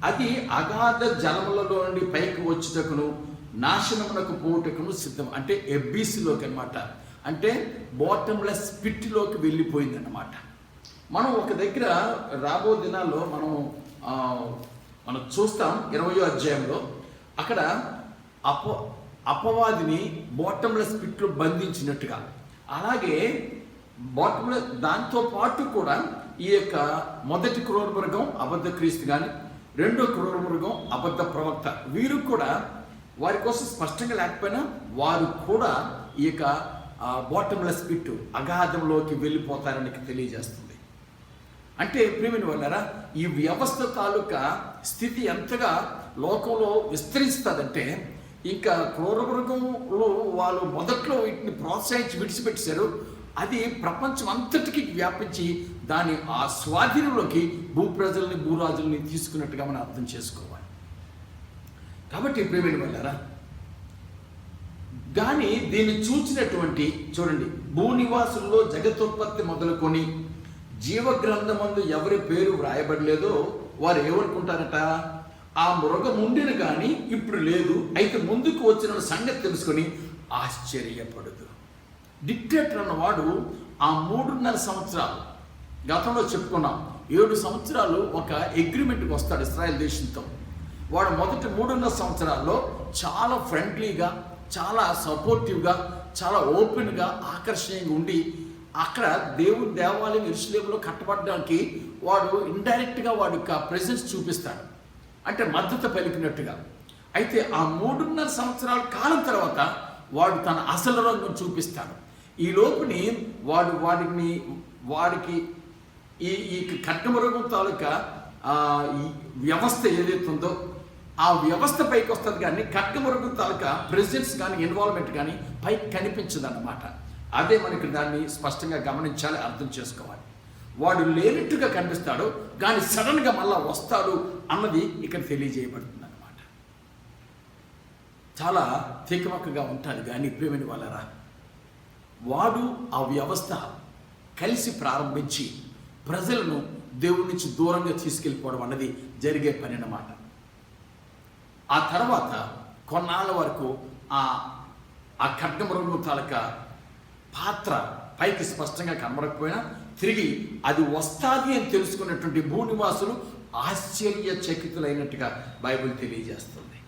అది అగాధ జలములలో నుండి పైకి వచ్చుటకును నాశనమునకు పోవుటకును సిద్ధం. అంటే ఎబ్బీసీలోకి అనమాట, అంటే బాటమ్లెస్ పిట్లోకి వెళ్ళిపోయింది అన్నమాట. మనం ఒక దగ్గర రాబో దినాల్లో మనం చూస్తాం 20వ అధ్యాయంలో, అక్కడ అపవాదిని బాటమ్లెస్ పిట్లో బంధించినట్టుగా, అలాగే బాటమ్లెస్ దాంతో పాటు కూడా ఈ యొక్క మొదటి క్రూర మృగం అబద్ధ క్రీస్తు కానీ, రెండో క్రూర మృగం అబద్ధ ప్రవక్త, వీరు కూడా వారి కోసం స్పష్టంగా లేకపోయినా వారు కూడా ఈ యొక్క బాటమ్లెస్ పిట్ అగాధంలోకి వెళ్ళిపోతారని తెలియజేస్తుంది. అంటే ప్రియమైన వాళ్ళారా, ఈ వ్యవస్థ తాలూకా స్థితి ఎంతగా లోకంలో విస్తరిస్తుందంటే, ఇంకా క్రూర మృగంలో వాళ్ళు మొదట్లో వీటిని ప్రోత్సహించి విడిచిపెట్టేశారు. అది ప్రపంచం అంతటికి వ్యాపించి దాని ఆ స్వాధీనంలోకి భూప్రజల్ని భూరాజుల్ని తీసుకున్నట్టుగా మనం అర్థం చేసుకోవాలి. కాబట్టి ప్రియమైన వాళ్ళారా, కానీ దీన్ని చూసినటువంటి చూడండి, భూనివాసుల్లో జగతోత్పత్తి మొదలుకొని జీవగ్రంథమందు ఎవరి పేరు వ్రాయబడలేదో వారు ఏమనుకుంటారట, ఆ మృగం ఉండిన కానీ ఇప్పుడు లేదు, అయితే ముందుకు వచ్చిన సంగతి తెలుసుకొని ఆశ్చర్యపడదు. డిక్టేటర్ అన్నవాడు ఆ 3.5 సంవత్సరాలు, గతంలో చెప్పుకున్నాం 7 సంవత్సరాలు ఒక అగ్రిమెంట్కి వస్తాడు ఇస్రాయల్ దేశంతో. వాడు మొదటి 3.5 సంవత్సరాల్లో చాలా ఫ్రెండ్లీగా, చాలా సపోర్టివ్గా, చాలా ఓపెన్గా, ఆకర్షణీయంగా ఉండి అక్కడ దేవుని దేవాలయం యెరూషలేములో కట్టబడడానికి వాడు ఇండైరెక్ట్గా వాడి యొక్క ప్రెజెన్స్ చూపిస్తాడు, అంటే మద్దతు పలికినట్టుగా. అయితే ఆ 3.5 సంవత్సరాల కాలం తర్వాత వాడు తన అసలు రంగం చూపిస్తాడు. ఈ లోపుని వాడికి ఈ ఖడ్గమృగం తాలూకా ఈ వ్యవస్థ ఏదైతే ఉందో ఆ వ్యవస్థ పైకి వస్తుంది, కానీ ఖడ్గమృగం తాలూకా ప్రెజెన్స్ కానీ ఇన్వాల్వ్మెంట్ కానీ పైకి కనిపించదు అన్నమాట. అదే మనకి దాన్ని స్పష్టంగా గమనించాలి, అర్థం చేసుకోవాలి. వాడు లేనట్టుగా కనిపిస్తాడు, కానీ సడన్గా మళ్ళా వస్తాడు అన్నది ఇక్కడ తెలియజేయబడుతుంది అన్నమాట. చాలా తికమకగా ఉంటుంది. కానీ ప్రియమైన వాళ్ళరా, వాడు ఆ వ్యవస్థ కలిసి ప్రారంభించి ప్రజలను దేవుడి నుంచి దూరంగా తీసుకెళ్ళిపోవడం అన్నది జరిగే పని అన్నమాట. ఆ తర్వాత కొన్నాళ్ళ వరకు ఆ ఖడ్గమృగం తాలూకా పాత్ర పైకి స్పష్టంగా కనబడకపోయినా తిరిగి అది వస్తాది అని తెలుసుకున్నటువంటి భూనివాసులు ఆశ్చర్యచకితులైనట్టుగా బైబిల్ తెలియజేస్తుంది.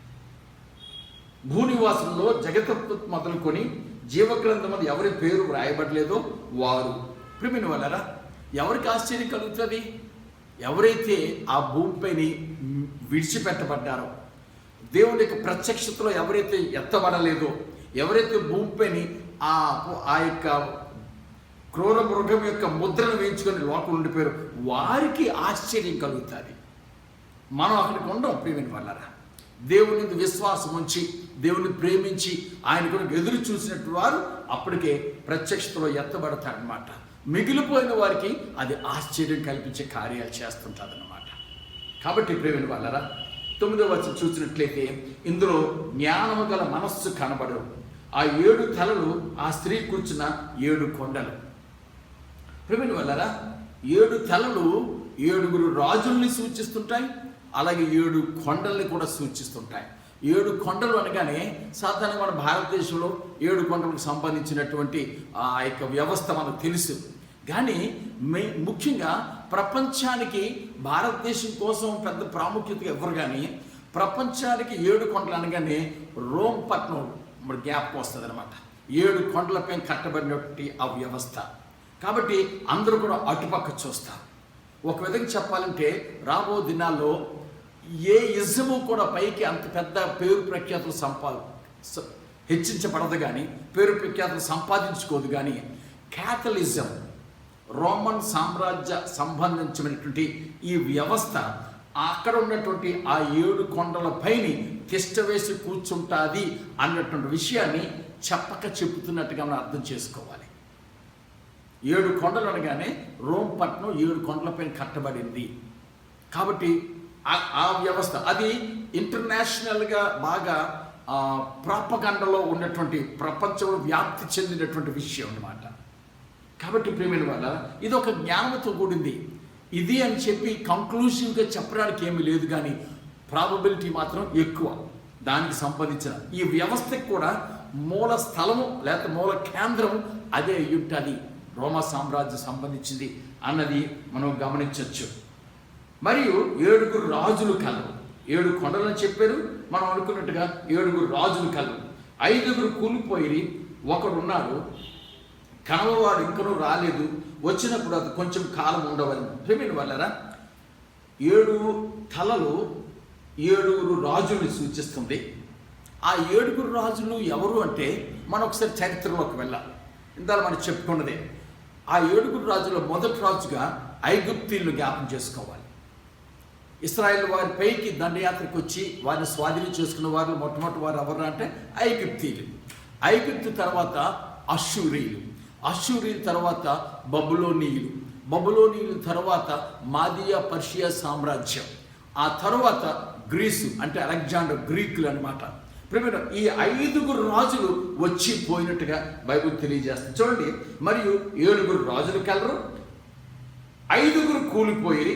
భూనివాసుల్లో జగతోత్పత్తి మొదలుకొని జీవగ్రంథం అది ఎవరి పేరు వ్రాయబడలేదో వారు. ప్రియమైన వాళ్ళరా, ఎవరికి ఆశ్చర్యం కలుగుతుంది? ఎవరైతే ఆ భూమిపైని విడిచిపెట్టబడ్డారో, దేవుని యొక్క ప్రత్యక్షతలో ఎవరైతే ఎత్తబడలేదో, ఎవరైతే భూమిపైని ఆ యొక్క క్రూర మృగం యొక్క ముద్రను వేయించుకొని లోపల ఉండిపోయారు, వారికి ఆశ్చర్యం కలుగుతుంది. మనం అక్కడికి ఉండం. ప్రియమైన వాళ్ళరా, దేవుని విశ్వాసం ఉంచి దేవుని ప్రేమించి ఆయన కొరకు ఎదురు చూసినట్టు వారు అప్పటికే ప్రత్యక్షతలో ఎత్తబడతారనమాట. మిగిలిపోయిన వారికి అది ఆశ్చర్యం కల్పించే కార్యాలు చేస్తుంటారన్నమాట. కాబట్టి ప్రియమైన వాళ్ళరా, 9వ వచనం చూసినట్లయితే ఇందులో జ్ఞానము గల మనస్సు కనబడవు. ఆ 7 తలలు ఆ స్త్రీ కూర్చున్న 7 కొండలు. ప్రియమైన వాళ్ళరా, 7 తలలు 7 రాజుల్ని సూచిస్తుంటాయి, అలాగే 7 కొండల్ని కూడా సూచిస్తుంటాయి. 7 కొండలు అనగానే సాధారణంగా మన భారతదేశంలో 7 కొండలకు సంబంధించినటువంటి ఆ యొక్క వ్యవస్థ మనకు తెలుసు. కానీ ముఖ్యంగా ప్రపంచానికి భారతదేశం కోసం పెద్ద ప్రాముఖ్యత ఇవ్వరు, కానీ ప్రపంచానికి 7 కొండలు అనగానే రోమ్ పట్నం మరి జ్ఞాపకం వస్తుంది అనమాట. 7 కొండలపై కట్టబడినటువంటి ఆ వ్యవస్థ. కాబట్టి అందరూ కూడా అటుపక్క చూస్తారు. ఒక విధంగా చెప్పాలంటే రాబో దినాల్లో ఏ ఇజము కూడా పైకి అంత పెద్ద పేరు ప్రఖ్యాతులు హెచ్చించబడదు, కానీ పేరు ప్రఖ్యాతులు సంపాదించుకోదు. కానీ క్యాథలిజం, రోమన్ సామ్రాజ్య సంబంధించినటువంటి ఈ వ్యవస్థ అక్కడ ఉన్నటువంటి ఆ 7 కొండల పైని తిష్ట వేసి కూర్చుంటుంది అన్నటువంటి విషయాన్ని చెప్పక చెబుతున్నట్టుగా మనం అర్థం చేసుకోవాలి. 7 కొండలు అనగానే రోమ్ పట్టణం 7 కొండలపైన కట్టబడింది. కాబట్టి ఆ వ్యవస్థ అది ఇంటర్నేషనల్గా బాగా ప్రాపగండలో ఉన్నటువంటి, ప్రపంచంలో వ్యాప్తి చెందినటువంటి విషయం అన్నమాట. కాబట్టి ప్రియమైన వాళ్ళ, ఇది ఒక జ్ఞానంతో కూడింది. ఇది అని చెప్పి కంక్లూజివ్గా చెప్పడానికి ఏమీ లేదు, కానీ ప్రాబబిలిటీ మాత్రం ఎక్కువ. దానికి సంబంధించిన ఈ వ్యవస్థకి కూడా మూల స్థలము లేకపోతే మూల కేంద్రం అదే అయ్యుంటుంది, రోమా సామ్రాజ్యం సంబంధించింది అన్నది మనం గమనించవచ్చు. మరియు 7 రాజులు కలరు. 7 కొండలని చెప్పారు, మనం అనుకున్నట్టుగా 7 రాజులు కలరు. 5 కూలిపోయి, ఒకడున్నాడు, కనవవాడు ఇంకనూ రాలేదు, వచ్చినప్పుడు అది కొంచెం కాలం ఉండవని. ప్రేమిన వాళ్ళరా, 7 తలలు 7 రాజుల్ని సూచిస్తుంది. ఆ 7 రాజులు ఎవరు అంటే, మనం ఒకసారి చరిత్రలోకి వెళ్ళాలి. ఇందాక మనం చెప్పుకున్నదే. ఆ 7 రాజుల మొదటి రాజుగా ఐగుప్తీయులను జ్ఞాపం చేసుకోవాలి. ఇశ్రాయేల్ వారి పైకి దండయాత్రకు వచ్చి వారిని స్వాధీనం చేసుకున్న వారు మొట్టమొదటి వారు ఎవరు అంటే ఐగుప్తీయులు. ఐగుప్తు తర్వాత అష్షూరీయులు, అష్షూరీయుల తర్వాత బబులోనీయులు, బబులోనీయుల తర్వాత మాదియా పర్షియా సామ్రాజ్యం, ఆ తర్వాత గ్రీసు అంటే అలెగ్జాండర్, గ్రీకులు అనమాట. ఈ 5 రాజులు వచ్చి పోయినట్టుగా బైబిల్ తెలియజేస్తుంది. చూడండి, మరియు 7 రాజులు కలరు, 5 కూలిపోయి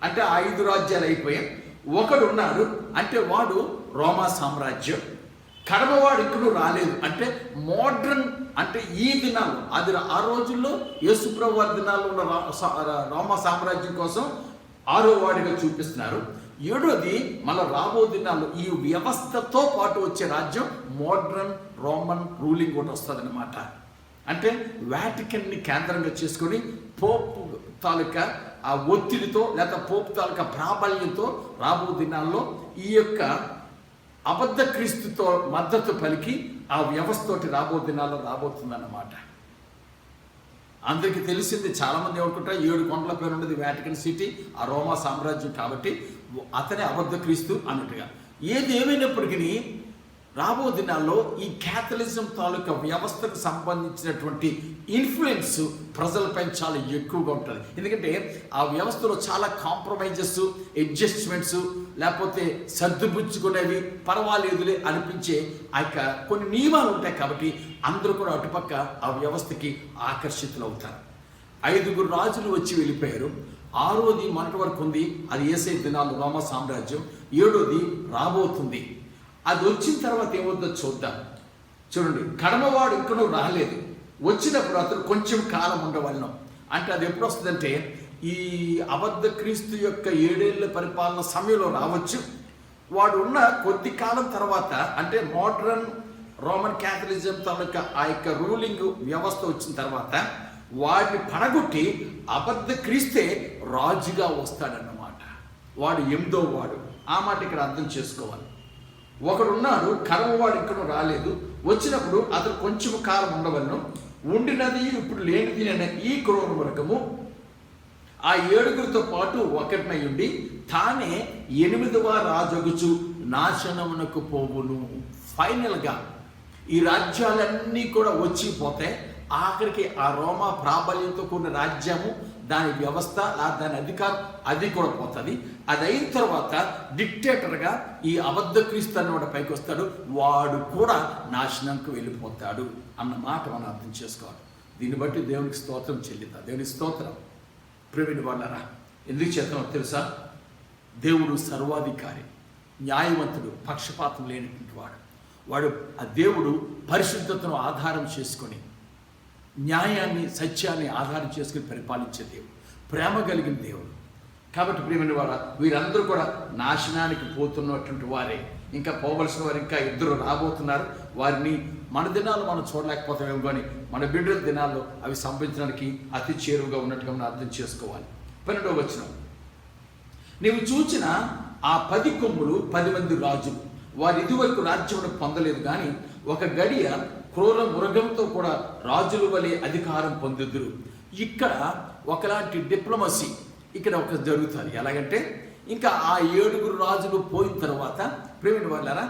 అంటే 5 రాజ్యాలు అయిపోయాయి. ఒకడు ఉన్నాడు అంటే వాడు రోమా సామ్రాజ్యం. కడమవాడు ఇంకనూ రాలేదు అంటే మోడ్రన్, అంటే ఈ దినాలు, అది ఆ రోజుల్లో యేసుప్రభు వారి దినాల్లో ఉన్న రోమా సామ్రాజ్యం కోసం 6వ వాడిగా చూపిస్తున్నారు. 7వది మళ్ళీ రాబో దినాల్లో ఈ వ్యవస్థతో పాటు వచ్చే రాజ్యం మోడ్రన్ రోమన్ రూలింగ్ ఒకటి వస్తుంది అనమాట. అంటే వాటికన్ని కేంద్రంగా చేసుకొని పోప్ తాలూకా ఆ ఒత్తిడితో లేదా పోప్ తాలూకా ప్రాబల్యంతో రాబో దినాల్లో ఈ యొక్క అబద్ధ క్రీస్తుతో మద్దతు పలికి ఆ వ్యవస్థతోటి రాబో దినాల్లో రాబోతుందన్నమాట. అందరికీ తెలిసింది, చాలామంది ఏమనుకుంటారు 7 కొండల పేరు ఉన్నది వాటికన్ సిటీ, ఆ రోమా సామ్రాజ్యం, కాబట్టి అతనే అబద్ధ క్రీస్తు అన్నట్టుగా. ఏది ఏమైనప్పటికీ రాబో దినాల్లో ఈ క్యాథలిజం తాలూకా వ్యవస్థకు సంబంధించినటువంటి ఇన్ఫ్లుయెన్స్ ప్రజలపై చాలా ఎక్కువగా ఉంటుంది. ఎందుకంటే ఆ వ్యవస్థలో చాలా కాంప్రమైజెస్, అడ్జస్ట్మెంట్స్, లేకపోతే సర్దుపుచ్చుకునేవి, పర్వాలేదులే అనిపించే ఆ యొక్క కొన్ని నియమాలు ఉంటాయి. కాబట్టి అందరూ కూడా అటుపక్క ఆ వ్యవస్థకి ఆకర్షితులు అవుతారు. 5 రాజులు వచ్చి వెళ్ళిపోయారు. 6వది మొన్నటి వరకు ఉంది, అది యేసయ్య దినాలు రోమా సామ్రాజ్యం. 7వది రాబోతుంది. అది వచ్చిన తర్వాత ఏమవుతుందో చూద్దాం. చూడండి, కడమవాడు ఇంకనూ రాలేదు, వచ్చినప్పుడు అతను కొంచెం కాలం ఉండవలను. అంటే అది ఎప్పుడు వస్తుందంటే ఈ అబద్ధ క్రీస్తు యొక్క 7 ఏళ్ల పరిపాలన సమయంలో రావచ్చు. వాడు ఉన్న కొద్ది కాలం తర్వాత, అంటే మోడ్రన్ రోమన్ క్యాథలిజం తాలూకా ఆ యొక్క రూలింగ్ వ్యవస్థ వచ్చిన తర్వాత వాడిని పడగొట్టి అబద్ధ క్రీస్తే రాజుగా వస్తాడన్నమాట. వాడు 8వ వాడు. ఆ మాట ఇక్కడ అర్థం చేసుకోవాలి. ఒకడున్నాడు, కర్మవాడు ఇక్కడ రాలేదు, వచ్చినప్పుడు అతను కొంచెం కాలం ఉండవలను. ఉండినది ఇప్పుడు లేనిది అనే ఈ క్రూర మృగము ఆ 7 పాటు ఒకటినై ఉండి తానే 8వ రాజగుచు నాశనమునకు పోవును. ఫైనల్గా ఈ రాజ్యాలన్నీ కూడా వచ్చిపోతే ఆఖరికి ఆ రోమా ప్రాబల్యంతో కూడిన రాజ్యము, దాని వ్యవస్థ, దాని అధికారం అది కూడా పోతుంది. అది అయిన తర్వాత డిక్టేటర్గా ఈ అబద్ధ క్రీస్తు అన్నవాడు పైకి వస్తాడు, వాడు కూడా నాశనంకు వెళ్ళిపోతాడు అన్న మాట మనం అర్థం చేసుకోవాలి. దీన్ని బట్టి దేవునికి స్తోత్రం చెల్లిద్దాం. దేవునికి స్తోత్రం. ప్రియమైన వాళ్ళరా, ఎందుకు చేద్దామో తెలుసా? దేవుడు సర్వాధికారి, న్యాయవంతుడు, పక్షపాతం లేనటువంటి వాడు. ఆ దేవుడు పరిశుద్ధతను ఆధారం చేసుకొని, న్యాయాన్ని, సత్యాన్ని ఆధారం చేసుకుని పరిపాలించే దేవుడు, ప్రేమ కలిగిన దేవుడు. కాబట్టి ప్రియమైన వారు, వీరందరూ కూడా నాశనానికి పోతున్నటువంటి వారే. ఇంకా పోవలసిన వారు ఇంకా 2 రాబోతున్నారు. వారిని మన దినాల్లో మనం చూడలేకపోతామేమో, కానీ మన బిడ్డల దినాల్లో అవి సంభవించడానికి అతి చేరువుగా ఉన్నట్టుగా మనం అర్థం చేసుకోవాలి. 12వ వచనం, నీవు చూచిన ఆ 10 కొమ్ములు 10 మంది రాజులు, వారు ఇదివరకు రాజ్యమును పొందలేదు, కానీ ఒక గడియ క్రూర మృగంతో కూడా రాజుల వలె అధికారం పొందుదురు. ఇక్కడ ఒకలాంటి డిప్లొమసీ ఇక్కడ ఒక జరుగుతుంది. ఎలాగంటే ఇంకా ఆ 7 రాజులు పోయిన తర్వాత ప్రేమిన వాళ్ళరా,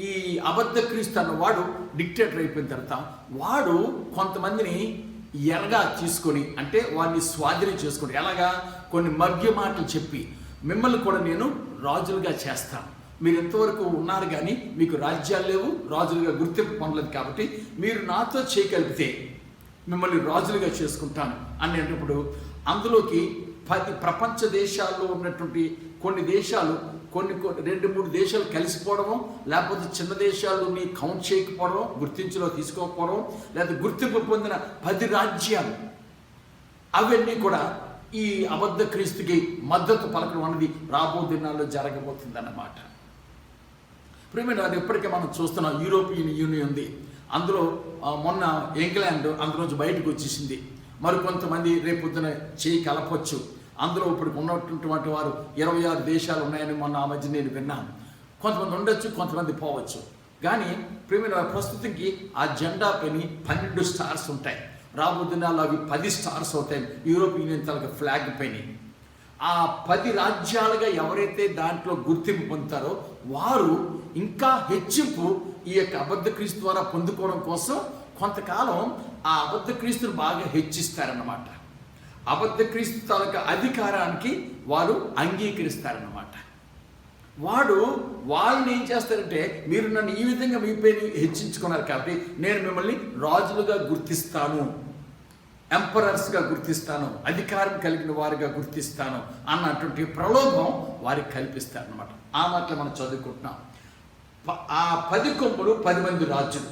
ఈ అబద్ధ క్రీస్తు అన్నవాడు డిక్టేటర్ అయిపోయిన తర్వాత వాడు కొంతమందిని ఎరగా తీసుకొని, అంటే వారిని స్వాధీనం చేసుకొని, ఎలాగా కొన్ని మధ్య మాటలు చెప్పి మిమ్మల్ని కూడా నేను రాజులుగా చేస్తాను. మీరు ఎంతవరకు ఉన్నారు కానీ మీకు రాజ్యాలు లేవు, రాజులుగా గుర్తింపు పొందలేదు, కాబట్టి మీరు నాతో చేయగలిగితే మిమ్మల్ని రాజులుగా చేసుకుంటాను అనేటప్పుడు అందులోకి 10 ప్రపంచ దేశాల్లో ఉన్నటువంటి కొన్ని దేశాలు, కొన్ని 2-3 దేశాలు కలిసిపోవడము, లేకపోతే చిన్న దేశాలని కౌంట్ చేయకపోవడం, గుర్తింపులో తీసుకోకపోవడం, లేదా గుర్తింపు పొందిన 10 రాజ్యాలు అవన్నీ కూడా ఈ అబద్ధ క్రీస్తుకి మద్దతు పలకడం అనేది రాబో దినాల్లో జరగబోతుందన్నమాట. ప్రియమైన అది ఇప్పటికే మనం చూస్తున్నాం. యూరోపియన్ యూనియన్ ఉంది, అందులో మొన్న ఇంగ్లాండ్ అందులోంచి బయటకు వచ్చేసింది. మరికొంతమంది రేపొద్దున చేయి కలపొచ్చు. అందులో ఇప్పుడు ఉన్నటువంటి వారు 26 దేశాలు ఉన్నాయని మొన్న ఆ మధ్య నేను విన్నాను. కొంతమంది ఉండొచ్చు, కొంతమంది పోవచ్చు. కానీ ప్రియమైన ప్రస్తుతానికి ఆ జెండా పైన 12 స్టార్స్ ఉంటాయి. రాబో దినాల్లో అవి 10 స్టార్స్ అవుతాయి యూరోపియన్ యూనియన్ తలక ఫ్లాగ్ పైన. ఆ 10 రాజ్యాలుగా ఎవరైతే దాంట్లో గుర్తింపు పొందుతారో వారు ఇంకా హెచ్చింపు ఈ యొక్క అబద్ధ క్రీస్తు ద్వారా పొందుకోవడం కోసం కొంతకాలం ఆ అబద్ధ క్రీస్తుని బాగా హెచ్చిస్తారన్నమాట. అబద్ధ క్రీస్తు తాలూకా అధికారానికి వారు అంగీకరిస్తారన్నమాట. వాళ్ళని ఏం చేస్తారంటే, మీరు నన్ను ఈ విధంగా మీ పేరు హెచ్చించుకున్నారు కాబట్టి నేను మిమ్మల్ని రాజులుగా గుర్తిస్తాను, ఎంపరర్స్గా గుర్తిస్తాను, అధికారం కలిగిన వారిగా గుర్తిస్తాను అన్నటువంటి ప్రలోభం వారికి కల్పిస్తారనమాట. ఆ మాటలు మనం చదువుకుంటున్నాం. ఆ 10 కొమ్ములు 10 మంది రాజులు.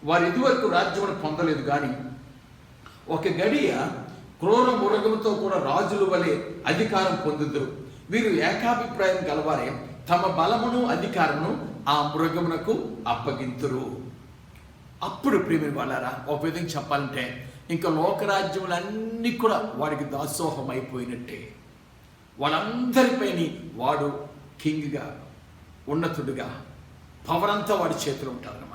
వారు ఇదివరకు రాజ్యమును పొందలేదు, కానీ ఒక గడియ క్రూర మృగముతో కూడా రాజుల వలె అధికారం పొందుదురు. వీరు ఏకాభిప్రాయం గలవారే, తమ బలమును అధికారమును ఆ మృగమునకు అప్పగింతురు. అప్పుడు ప్రియమైన వాళ్ళారా, ఒక విధంగా చెప్పాలంటే ఇంకా లోకరాజ్యములన్నీ కూడా వాడికి దాసోహం అయిపోయినట్టే. వాళ్ళందరిపైన వాడు కింగ్గా, ఉన్నతుడిగా, పవర్ అంతా వాడి చేతిలో ఉంటారన్నమాట.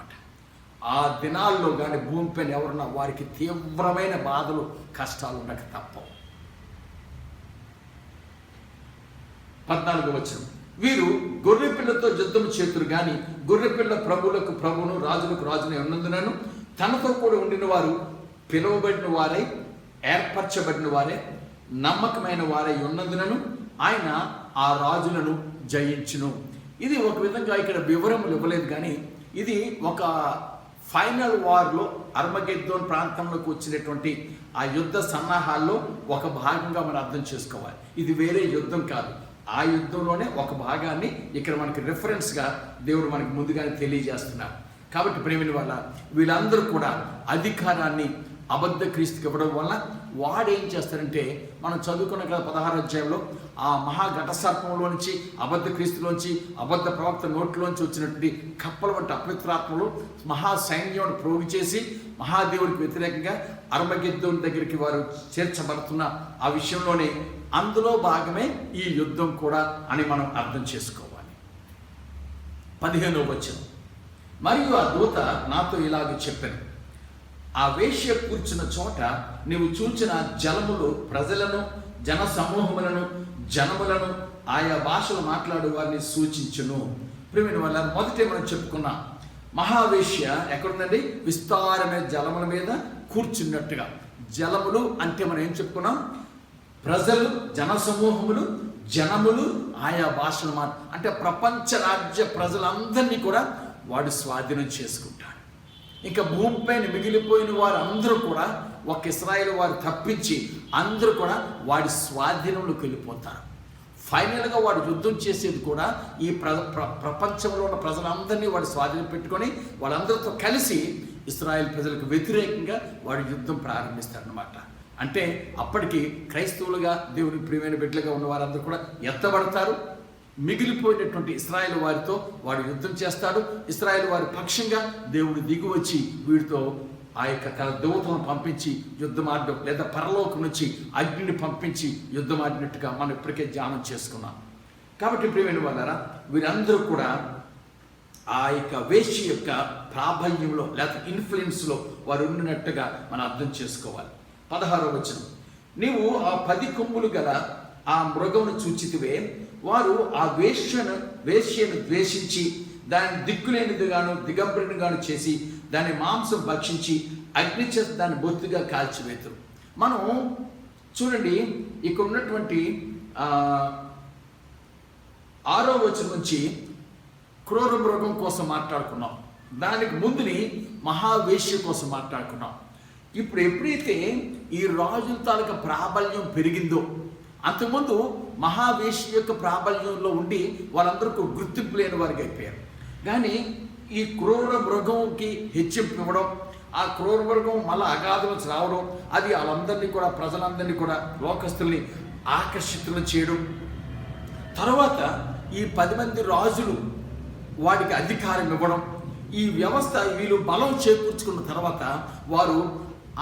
ఆ దినాల్లో కానీ భూమిపైన ఎవరున్నా వారికి తీవ్రమైన బాధలు, కష్టాలు ఉండక తప్పవు. 14వ వచనం, వీరు గొర్రెపిల్లతో యుద్ధము చేతురు కానీ గొర్రెపిల్ల ప్రభువులకు ప్రభువును రాజులకు రాజునే ఉన్నందునను తనతో కూడా ఉండిన వారు పిలువబడిన వారై ఏర్పరచబడిన వారే నమ్మకమైన వారై ఉన్నందునను ఆయన ఆ రాజులను జయించును. ఇది ఒక విధంగా ఇక్కడ వివరములు ఇవ్వలేదు, కానీ ఇది ఒక ఫైనల్ వార్లో అర్మగెద్దోన్ ప్రాంతంలోకి వచ్చినటువంటి ఆ యుద్ధ సన్నాహాల్లో ఒక భాగంగా మనం అర్థం చేసుకోవాలి. ఇది వేరే యుద్ధం కాదు, ఆ యుద్ధంలోనే ఒక భాగాన్ని ఇక్కడ మనకి రిఫరెన్స్గా దేవుడు మనకి ముందుగానే తెలియజేస్తున్నారు. కాబట్టి ప్రేమిని వల్ల వీళ్ళందరూ కూడా అధికారాన్ని అబద్ధ క్రీస్తుకి ఇవ్వడం వల్ల వాడు ఏం చేస్తారంటే, మనం చదువుకున్న కదా 16వ అధ్యాయంలో ఆ మహాఘట సర్పంలోంచి, అబద్ధ క్రీస్తులోంచి, అబద్ధ ప్రవక్త నోట్లోంచి వచ్చినటువంటి కప్పల వంటి అపవిత్రాత్మలు మహాసైన్యం ప్రోగు చేసి మహాదేవుడికి వ్యతిరేకంగా అర్మగెద్దోన్ దగ్గరికి వారు చేర్చబడుతున్న ఆ విషయంలోనే అందులో భాగమే ఈ యుద్ధం కూడా అని మనం అర్థం చేసుకోవాలి. 15వ వచనం, మరియు ఆ దూత నాతో ఇలాగ చెప్పాను, ఆ వేశ్య కూర్చున్న చోట నీవు చూచిన జలములు ప్రజలను, జన సమూహములను, జనములను, ఆయా భాషలు మాట్లాడు వారిని సూచించును. ప్రియమైన వాళ్ళ మొదటే మనం చెప్పుకున్నాం, మహావేశ్య ఎక్కడుందండి? విస్తారమైన జలముల మీద కూర్చున్నట్టుగా. జలములు అంటే మనం ఏం చెప్పుకున్నాం? ప్రజలు, జన సమూహములు, జనములు, ఆయా భాషలు అంటే ప్రపంచ రాజ్య ప్రజలందరినీ కూడా వాడు స్వాధీనం చేసుకుంటాడు. ఇంకా భూమిపైన మిగిలిపోయిన వారు అందరూ కూడా, ఒక ఇశ్రాయేలు వారు తప్పించి అందరూ కూడా వాడి స్వాధీనంలోకి వెళ్ళిపోతారు. ఫైనల్గా వాడు యుద్ధం చేసేది కూడా ఈ ప్రపంచంలో ఉన్న ప్రజలందరినీ వాడు స్వాధీనం పెట్టుకొని వాళ్ళందరితో కలిసి ఇశ్రాయేల్ ప్రజలకు వ్యతిరేకంగా వాడు యుద్ధం ప్రారంభిస్తారనమాట. అంటే అప్పటికి క్రైస్తవులుగా దేవుని ప్రియమైన బిడ్డలుగా ఉన్న వారందరూ కూడా ఎత్తబడతారు. మిగిలిపోయినటువంటి ఇశ్రాయేలు వారితో వాడు యుద్ధం చేస్తాడు. ఇశ్రాయేలు వారి పక్షంగా దేవుడు దిగి వచ్చి వీడితో ఆ యొక్క తన దూతలను పంపించి యుద్ధమాడడం, లేదా పరలోకం నుంచి అగ్నిని పంపించి యుద్ధమాడినట్టుగా మనం ఇప్పటికే ధ్యానం చేసుకున్నాం. కాబట్టి ప్రియమైన వాళ్ళారా, వీరందరూ కూడా ఆ యొక్క వేశ్య యొక్క ప్రాబల్యంలో లేదా ఇన్ఫ్లుయెన్స్లో వారు ఉన్నట్టుగా మనం అర్థం చేసుకోవాలి. 16వ వచనం, నీవు ఆ 10 కొమ్ములు గల ఆ మృగమును చూచితివే, వారు ఆ వేశ్యను ద్వేషించి దాన్ని దిక్కులేనిదిగాను దిగంబరినిగాను చేసి దాని మాంసం భక్షించి అగ్ని చేత దాన్ని బొత్తిగా కాల్చివేతురు. మనం చూడండి, ఇక్కడ ఉన్నటువంటి 6వ వచనం నుంచి క్రూర మృగం కోసం మాట్లాడుకున్నాం. దానికి ముందుని మహావేశ్య కోసం మాట్లాడుకున్నాం. ఇప్పుడు ఎప్పుడైతే ఈ రాజుల తాలూకా ప్రాబల్యం పెరిగిందో, అంతకుముందు మహావేశ్య యొక్క ప్రాబల్యంలో ఉండి వాళ్ళందరికీ గుర్తింపు లేని వారికి అయిపోయారు. కానీ ఈ క్రూర మృగంకి హెచ్చింపు ఇవ్వడం, ఆ క్రూర మృగం మళ్ళీ అగాధంలోకి రావడం, అది వాళ్ళందరినీ కూడా, ప్రజలందరినీ కూడా, లోకస్తుల్ని ఆకర్షితులను చేయడం, తర్వాత ఈ 10 మంది రాజులు వాడికి అధికారం ఇవ్వడం, ఈ వ్యవస్థ వీళ్ళు బలం చేకూర్చుకున్న తర్వాత వారు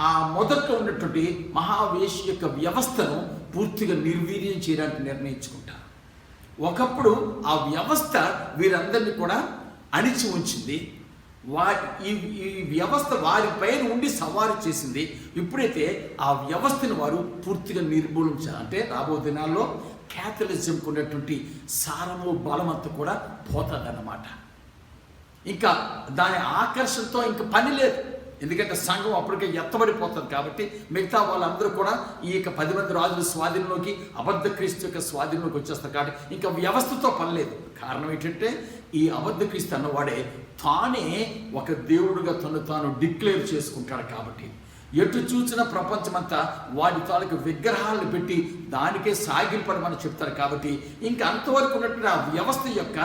ఆ మొదట్లో ఉన్నటువంటి మహావేశ్య యొక్క వ్యవస్థను పూర్తిగా నిర్వీర్యం చేయడానికి నిర్ణయించుకుంటారు. ఒకప్పుడు ఆ వ్యవస్థ వీరందరినీ కూడా అణిచి ఉంచింది. ఈ వ్యవస్థ వారి పైన ఉండి సవారీ చేసింది. ఇప్పుడైతే ఆ వ్యవస్థను వారు పూర్తిగా నిర్మూలించారు. అంటే రాబో దినాల్లో క్యాథలిజంకు ఉన్నటువంటి సారము బలమంతా కూడా పోతుందన్నమాట. ఇంకా దాని ఆకర్షణతో ఇంకా పని లేదు. ఎందుకంటే సంఘం అప్పటికే ఎత్తబడిపోతుంది. కాబట్టి మిగతా వాళ్ళందరూ కూడా ఈ యొక్క 10 మంది రాజుల స్వాధీనంలోకి, అబద్ధ క్రీస్తు యొక్క స్వాధీనంలోకి వచ్చేస్తారు. కాబట్టి ఇంకా వ్యవస్థతో పని లేదు. కారణం ఏంటంటే ఈ అబద్ధ క్రీస్తు అన్నవాడే తానే ఒక దేవుడుగా తాను డిక్లేర్ చేసుకుంటాడు. కాబట్టి ఎటు చూసిన ప్రపంచమంతా వాడి తాలూకు విగ్రహాలను పెట్టి దానికే సాగిలపడమని చెప్తారు. కాబట్టి ఇంకా అంతవరకు ఉన్నటువంటి ఆ వ్యవస్థ యొక్క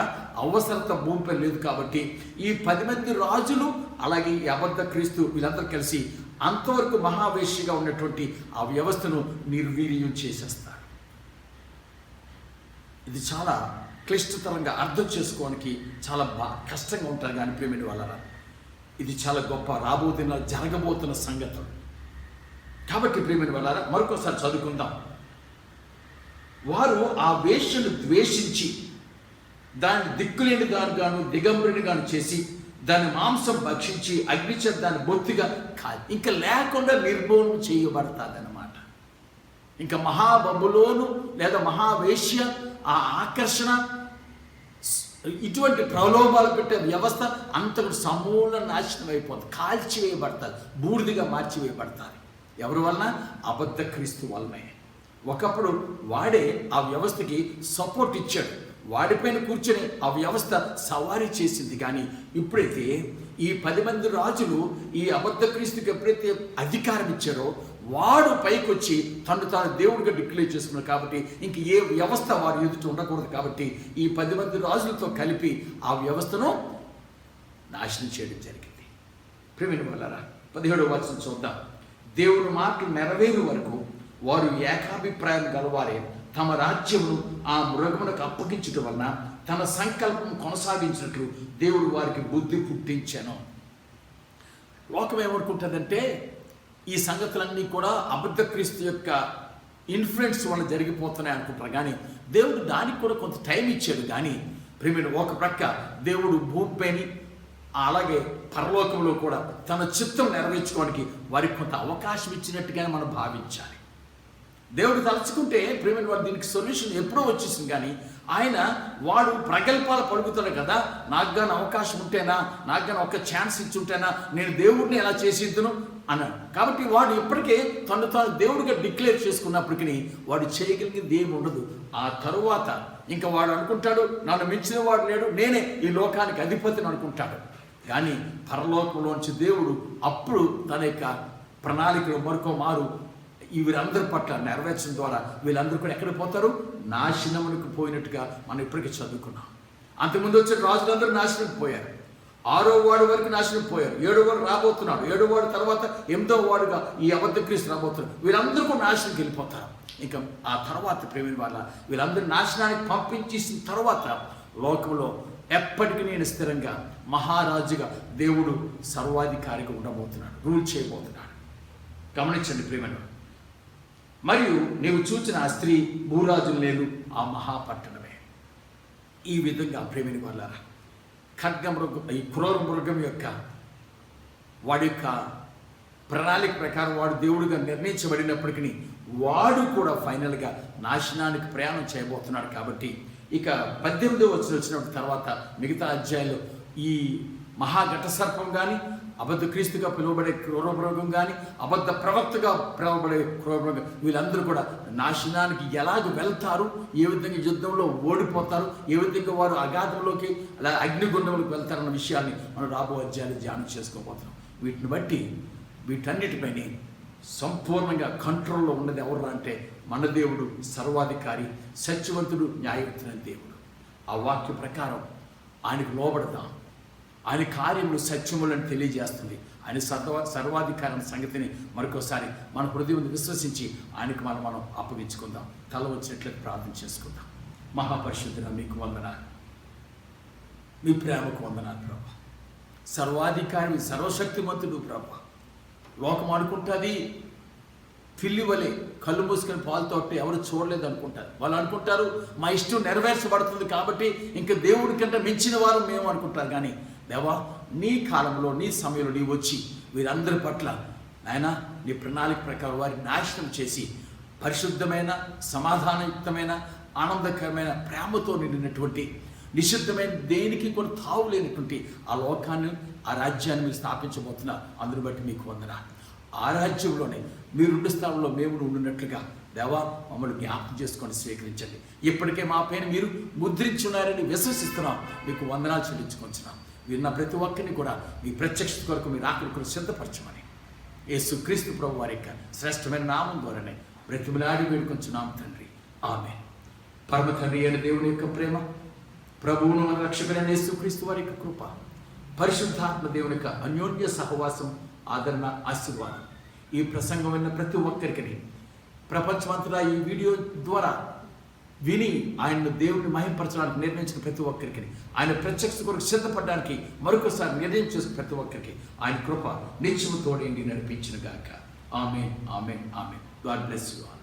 అవసరత భూమిపై లేదు. కాబట్టి ఈ 10 మంది రాజులు అలాగే ఈ అబద్ధ క్రీస్తు వీళ్ళందరూ కలిసి అంతవరకు మహావేశ్యగా ఉన్నటువంటి ఆ వ్యవస్థను నిర్వీర్యం చేసేస్తారు. ఇది చాలా క్లిష్టతరంగా అర్థం చేసుకోవడానికి చాలా కష్టంగా ఉంటారు. కానీ ప్రేమిని వల్ల ఇది చాలా గొప్ప రాబో దినాలు జరగబోతున్న సంగతులు. కాబట్టి ప్రేమిని వల్ల మరొకసారి చదువుకుందాం. వారు ఆ వేశ్యను ద్వేషించి దాన్ని దిక్కులేని గాను దిగంబరిని గాను చేసి దాని మాంసం భక్షించి అగ్నిచేత దాన్ని బొత్తిగా ఇంకా లేకుండా నిర్మూలన చేయబడతాదన్నమాట. ఇంకా మహాబబులోను లేదా మహావేశ్య ఆ ఆకర్షణ, ఇటువంటి ప్రలోభాలు పెట్టే వ్యవస్థ అంతకు సమూల నాశనం అయిపోతుంది, కాల్చివేయబడతారు, బూడిదిగా మార్చివేయబడతారు. ఎవరి వలన? అబద్ధ క్రీస్తు వలనే. ఒకప్పుడు వాడే ఆ వ్యవస్థకి సపోర్ట్ ఇచ్చాడు, వాడిపైన కూర్చొని ఆ వ్యవస్థ సవారీ చేసింది. కానీ ఇప్పుడైతే ఈ 10 మంది రాజులు ఈ అబద్ధ క్రీస్తుకి ఎప్పుడైతే అధికారం ఇచ్చారో వాడు పైకి వచ్చి తాను దేవుడిగా డిక్లేర్ చేసుకున్నాడు. కాబట్టి ఇంక ఏ వ్యవస్థ వారి ఎదుట ఉండకూడదు. కాబట్టి ఈ 10 మంది రాజులతో కలిపి ఆ వ్యవస్థను నాశనం చేయడం జరిగింది. ప్రేమిని వల్లరా 17వ వచనం చూద్దాం. దేవుని మాటలు నెరవేరు వరకు వారు ఏకాభిప్రాయం గలవారే తమ రాజ్యమును ఆ మృగమునకు అప్పగించడం వలన తన సంకల్పం కొనసాగించినట్లు దేవుడు వారికి బుద్ధి పుట్టించాను. లోకం ఏమనుకుంటుందంటే ఈ సంగతులన్నీ కూడా అబద్ధ క్రీస్తు యొక్క ఇన్ఫ్లుయెన్స్ వల్ల జరిగిపోతున్నాయి అనుకుంటారు. కానీ దేవుడు దానికి కూడా కొంత టైం ఇచ్చాడు. కానీ ప్రేమిని ఒక ప్రక్క దేవుడు భూమిపైని అలాగే పరలోకంలో కూడా తన చిత్తం నెరవేర్చుకోవడానికి వారికి కొంత అవకాశం ఇచ్చినట్టుగానే మనం భావించాలి. దేవుడు తలుచుకుంటే ప్రేమిని వాడు దీనికి సొల్యూషన్ ఎప్పుడో వచ్చేసింది. కానీ ఆయన వాడు ప్రగల్భాలు పలుకుతాడు కదా, నాకు కానీ అవకాశం ఉంటేనా, నాకు కానీ ఒక ఛాన్స్ ఇచ్చి ఉంటేనా నేను దేవుడిని ఎలా చేసిద్దును అన్నాడు. కాబట్టి వాడు ఇప్పటికే తాను దేవుడిగా డిక్లేర్ చేసుకున్నప్పటికీ వాడు చేయగలిగింది ఏమి ఉండదు. ఆ తరువాత ఇంకా వాడు అనుకుంటాడు నన్ను మించిన వాడు లేడు, నేనే ఈ లోకానికి అధిపతిని అనుకుంటాడు. కానీ పరలోకంలోంచి దేవుడు అప్పుడు తన యొక్క ప్రణాళికలు మరొక మారు వీరందరి పట్ల నెరవేర్చడం ద్వారా వీళ్ళందరూ కూడా ఎక్కడ పోతారు? నాశనమునికి పోయినట్టుగా మనం ఇప్పటికీ చదువుకున్నాం. అంతకుముందు వచ్చిన రాజులందరూ నాశనం పోయారు. 6వ వాడు వరకు నాశనం పోయారు. 7వ వాడు రాబోతున్నాడు. 7వ వాడు తర్వాత 8వ వాడుగా ఈ అబద్ధ క్రీస్తు రాబోతున్నాడు. వీళ్ళందరూ కూడా నాశనంకి వెళ్ళిపోతారు. ఇంకా ఆ తర్వాత ప్రేమిని వాళ్ళ వీళ్ళందరూ నాశనానికి పంపించేసిన తర్వాత లోకంలో ఎప్పటికీ నేను స్థిరంగా మహారాజుగా దేవుడు సర్వాధికారిగా ఉండబోతున్నాడు, రూల్ చేయబోతున్నాడు. గమనించండి ప్రేమను. మరియు నీవు చూచిన ఆ స్త్రీ భూరాజులు లేరు ఆ మహాపట్టణమే. ఈ విధంగా ప్రేమిని వాళ్ళారా ఖడ్గమృగం, ఈ క్రూర మృగం యొక్క వాడి యొక్క ప్రణాళిక ప్రకారం వాడు దేవుడిగా నిర్ణయించబడినప్పటికీ వాడు కూడా ఫైనల్గా నాశనానికి ప్రయాణం చేయబోతున్నాడు. కాబట్టి ఇక 18వ వచనం వచ్చిన తర్వాత మిగతా అధ్యాయంలో ఈ మహాఘట సర్పం కానీ, అబద్ధ క్రీస్తుగా పిలువబడే క్రూరమృగం కానీ, అబద్ధ ప్రవక్తగా పిలువబడే క్రూరమృగం, వీళ్ళందరూ కూడా నాశనానికి ఎలాగ వెళ్తారు, ఏ విధంగా యుద్ధంలో ఓడిపోతారు, ఏ విధంగా వారు అగాధంలోకి అలా అగ్నిగుండంలోకి వెళ్తారన్న విషయాన్ని మనం రాబో అధ్యాయాలు ధ్యానం చేసుకోబోతున్నాం. వీటిని బట్టి వీటన్నిటిపైన సంపూర్ణంగా కంట్రోల్లో ఉన్నది ఎవరు అంటే మన దేవుడు, సర్వాధికారి, సత్యవంతుడు, న్యాయవంతుడైన దేవుడు. ఆ వాక్య ప్రకారం ఆయనకు లోబడదాం. ఆయన కార్యములు సత్యములను తెలియజేస్తుంది. ఆయన సర్వాధికారం సంగతిని మరొకసారి మన హృదయం విశ్వసించి ఆయనకు మనం అప్పగించుకుందాం. తల వచ్చినట్లయితే ప్రార్థన చేసుకుందాం. మహాపరిశుద్ధుడ, మీకు వందనాలు, మీ ప్రేమకు వందనాలు ప్రభా. సర్వాధికారి, సర్వశక్తిమంతుడు ప్రభా. లోకం అనుకుంటుంది పిల్లి వలె కళ్ళు మూసుకొని పాలుతో ఎవరు చూడలేదు అనుకుంటారు. వాళ్ళు అనుకుంటారు మా ఇష్టం నెరవేర్చబడుతుంది కాబట్టి ఇంకా దేవుడి కంటే మించిన వారు మేము అనుకుంటారు. కానీ దేవా, నీ కాలంలో, నీ సమయంలో నీ వచ్చి వీరందరి పట్ల నాయన నీ ప్రణాళిక ప్రకారం వారిని నాశనం చేసి పరిశుద్ధమైన, సమాధానయుక్తమైన, ఆనందకరమైన, ప్రేమతో నిండినటువంటి, నిషిద్ధమైన, దేనికి కూడా తావు లేనటువంటి ఆ లోకాన్ని, ఆ రాజ్యాన్ని మీరు స్థాపించబోతున్నా. అందుని బట్టి మీకు వందనాలు. ఆ రాజ్యంలోనే మీరుండు స్థలంలో మేము ఉండినట్లుగా దేవా మమ్మల్ని జ్ఞాపకం చేసుకొని స్వీకరించండి. ఇప్పటికే మా పైన మీరు ముద్రించున్నారని విశ్వసిస్తున్నాం. మీకు వందనాలు చెల్లించుకొంచున్నాం. విన్న ప్రతి ఒక్కరిని కూడా మీ ప్రత్యక్షత కొరకు, మీ రాకడ కొరకు సిద్ధపరచమని యేసుక్రీస్తు ప్రభు వారి యొక్క శ్రేష్టమైన నామం ద్వారానే బ్రతిమలాడి వేడుకొంచున్నాం తండ్రి. ఆమేన్. పరమ తండ్రి అయిన దేవుని యొక్క ప్రేమ, ప్రభువును మన రక్షకుడైన యేసుక్రీస్తు వారి యొక్క కృప, పరిశుద్ధాత్మ దేవుని యొక్క అన్యోన్య సహవాసం, ఆదరణ, ఆశీర్వాదం ఈ ప్రసంగం విన్న ప్రతి ఒక్కరికి, ప్రపంచమంతటా ఈ వీడియో ద్వారా విని ఆయన దేవుని మహింపరచడానికి నిర్ణయించిన ప్రతి ఒక్కరికి, ఆయన ప్రత్యక్ష కొరకు సిద్ధపడడానికి మరొకసారి నిర్ణయం చేసుకున్న ప్రతి ఒక్కరికి ఆయన కృప నిత్యము తోడేండి నడిపించిన గాక. ఆమేన్, ఆమేన్, ఆమేన్. God bless you all.